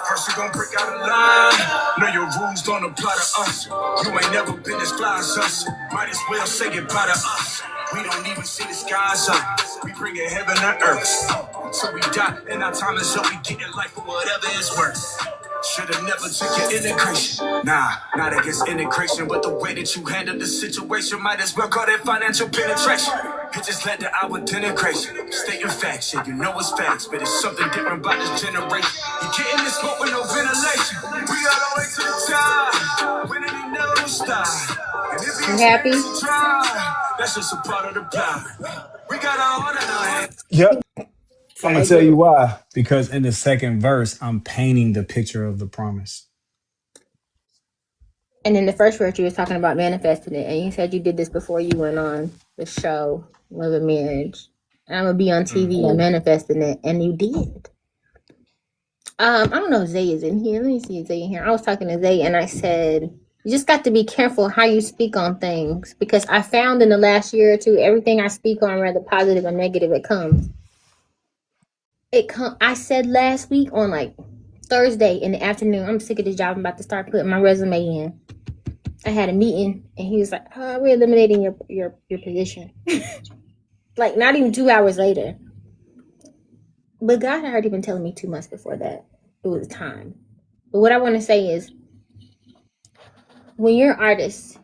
First we gon' break out a line. Know your rules don't apply to us. You ain't never been as fly as us. Might as well say goodbye to us. We don't even see the skies up. We bring it heaven to earth. Until we die, and our time is up. We get in life for whatever it's worth. Should've never took your integration. Nah, not against integration, but the way that you handle the situation might as well call that financial penetration. It just led to our denigration. Stating facts, yeah, you know it's facts, but it's something different about this generation. You getting this smoke with no ventilation. We got all the way to the top. Winning and never stop. And if You happy? try, that's just a part of the plan. We got our heart in our hands. Yep. I'm gonna Sorry, tell you good. why. Because in the second verse, I'm painting the picture of the promise. And in the first verse, you was talking about manifesting it, and you said you did this before you went on the show, Love and Marriage. And I'm gonna be on TV and manifesting it, and you did. I don't know if Zay is in here. Let me see if Zay in here. I was talking to Zay, and I said you just got to be careful how you speak on things, because I found in the last year or two, everything I speak on, whether positive or negative, it comes. I said last week on like Thursday in the afternoon, I'm sick of this job. I'm about to start putting my resume in. I had a meeting, and he was like, "Oh, we're eliminating your position." Like not even 2 hours later. But God had already been telling me 2 months before that it was time. But what I want to say is, when you're an artist,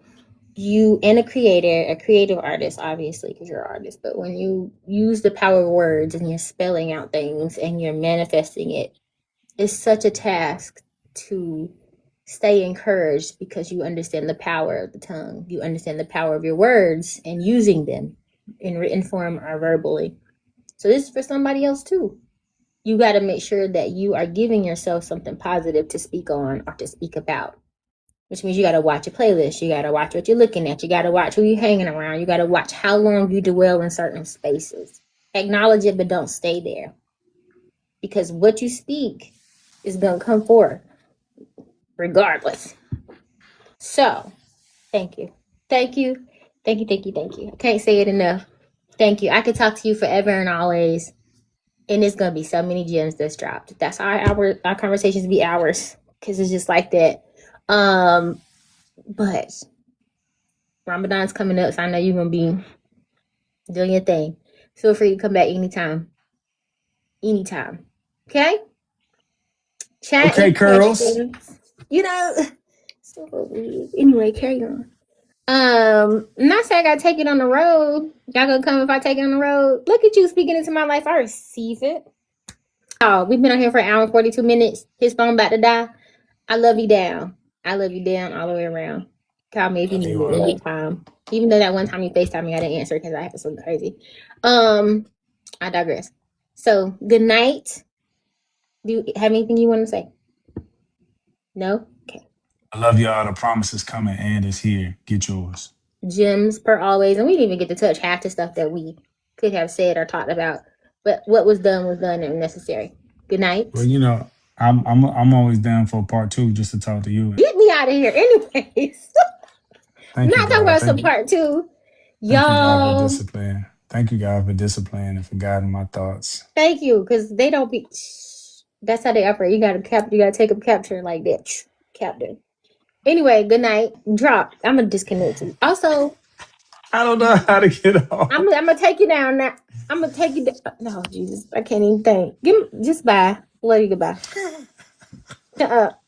you and a creative artist, obviously, because you're an artist, but when you use the power of words and you're spelling out things and you're manifesting it, it's such a task to stay encouraged because you understand the power of the tongue. You understand the power of your words and using them in written form or verbally. So this is for somebody else too. You got to make sure that you are giving yourself something positive to speak on or to speak about, which means you got to watch your playlist. You got to watch what you're looking at. You got to watch who you're hanging around. You got to watch how long you dwell in certain spaces. Acknowledge it, but don't stay there, because what you speak is going to come forth regardless. So thank you. Thank you. Thank you. Thank you. Thank you. I can't say it enough. Thank you. I could talk to you forever and always. And it's going to be so many gems that's dropped. That's how our conversations be hours, because it's just like that. But Ramadan's coming up, so I know you're going to be doing your thing. Feel free to come back anytime. Anytime. Okay? Chat Okay, any Curls. questions. You know, so weird. Anyway, carry on. Not saying I gotta take it on the road. Y'all gonna come if I take it on the road? Look at you speaking into my life. I receive it. Oh, we've been on here for an hour and 42 minutes. His phone about to die. I love you down. I love you down all the way around. Call me if you need me anytime. Even though that one time you FaceTime me, I didn't answer because I had something crazy. I digress. So good night. Do you have anything you want to say? No? Okay. I love y'all. The promise is coming and it's here. Get yours. Gems per always. And we didn't even get to touch half the stuff that we could have said or talked about. But what was done and necessary. Good night. Well, you know, I'm always down for part 2 just to talk to you. Get me out of here anyways. Thank you, Not talking God. about Thank some you. part 2. Thank you, God, for Y'all. discipline. Thank you, God, for discipline and for guiding my thoughts. Thank you, because they don't be. That's how they operate. You gotta take up capture like that. Captain. Anyway, good night. Drop. I'm gonna disconnect you. Also, I don't know how to get off. I'm gonna take you down now. I'm gonna take you down. No, Jesus, I can't even think. Just bye. Love you. Goodbye. Shut up.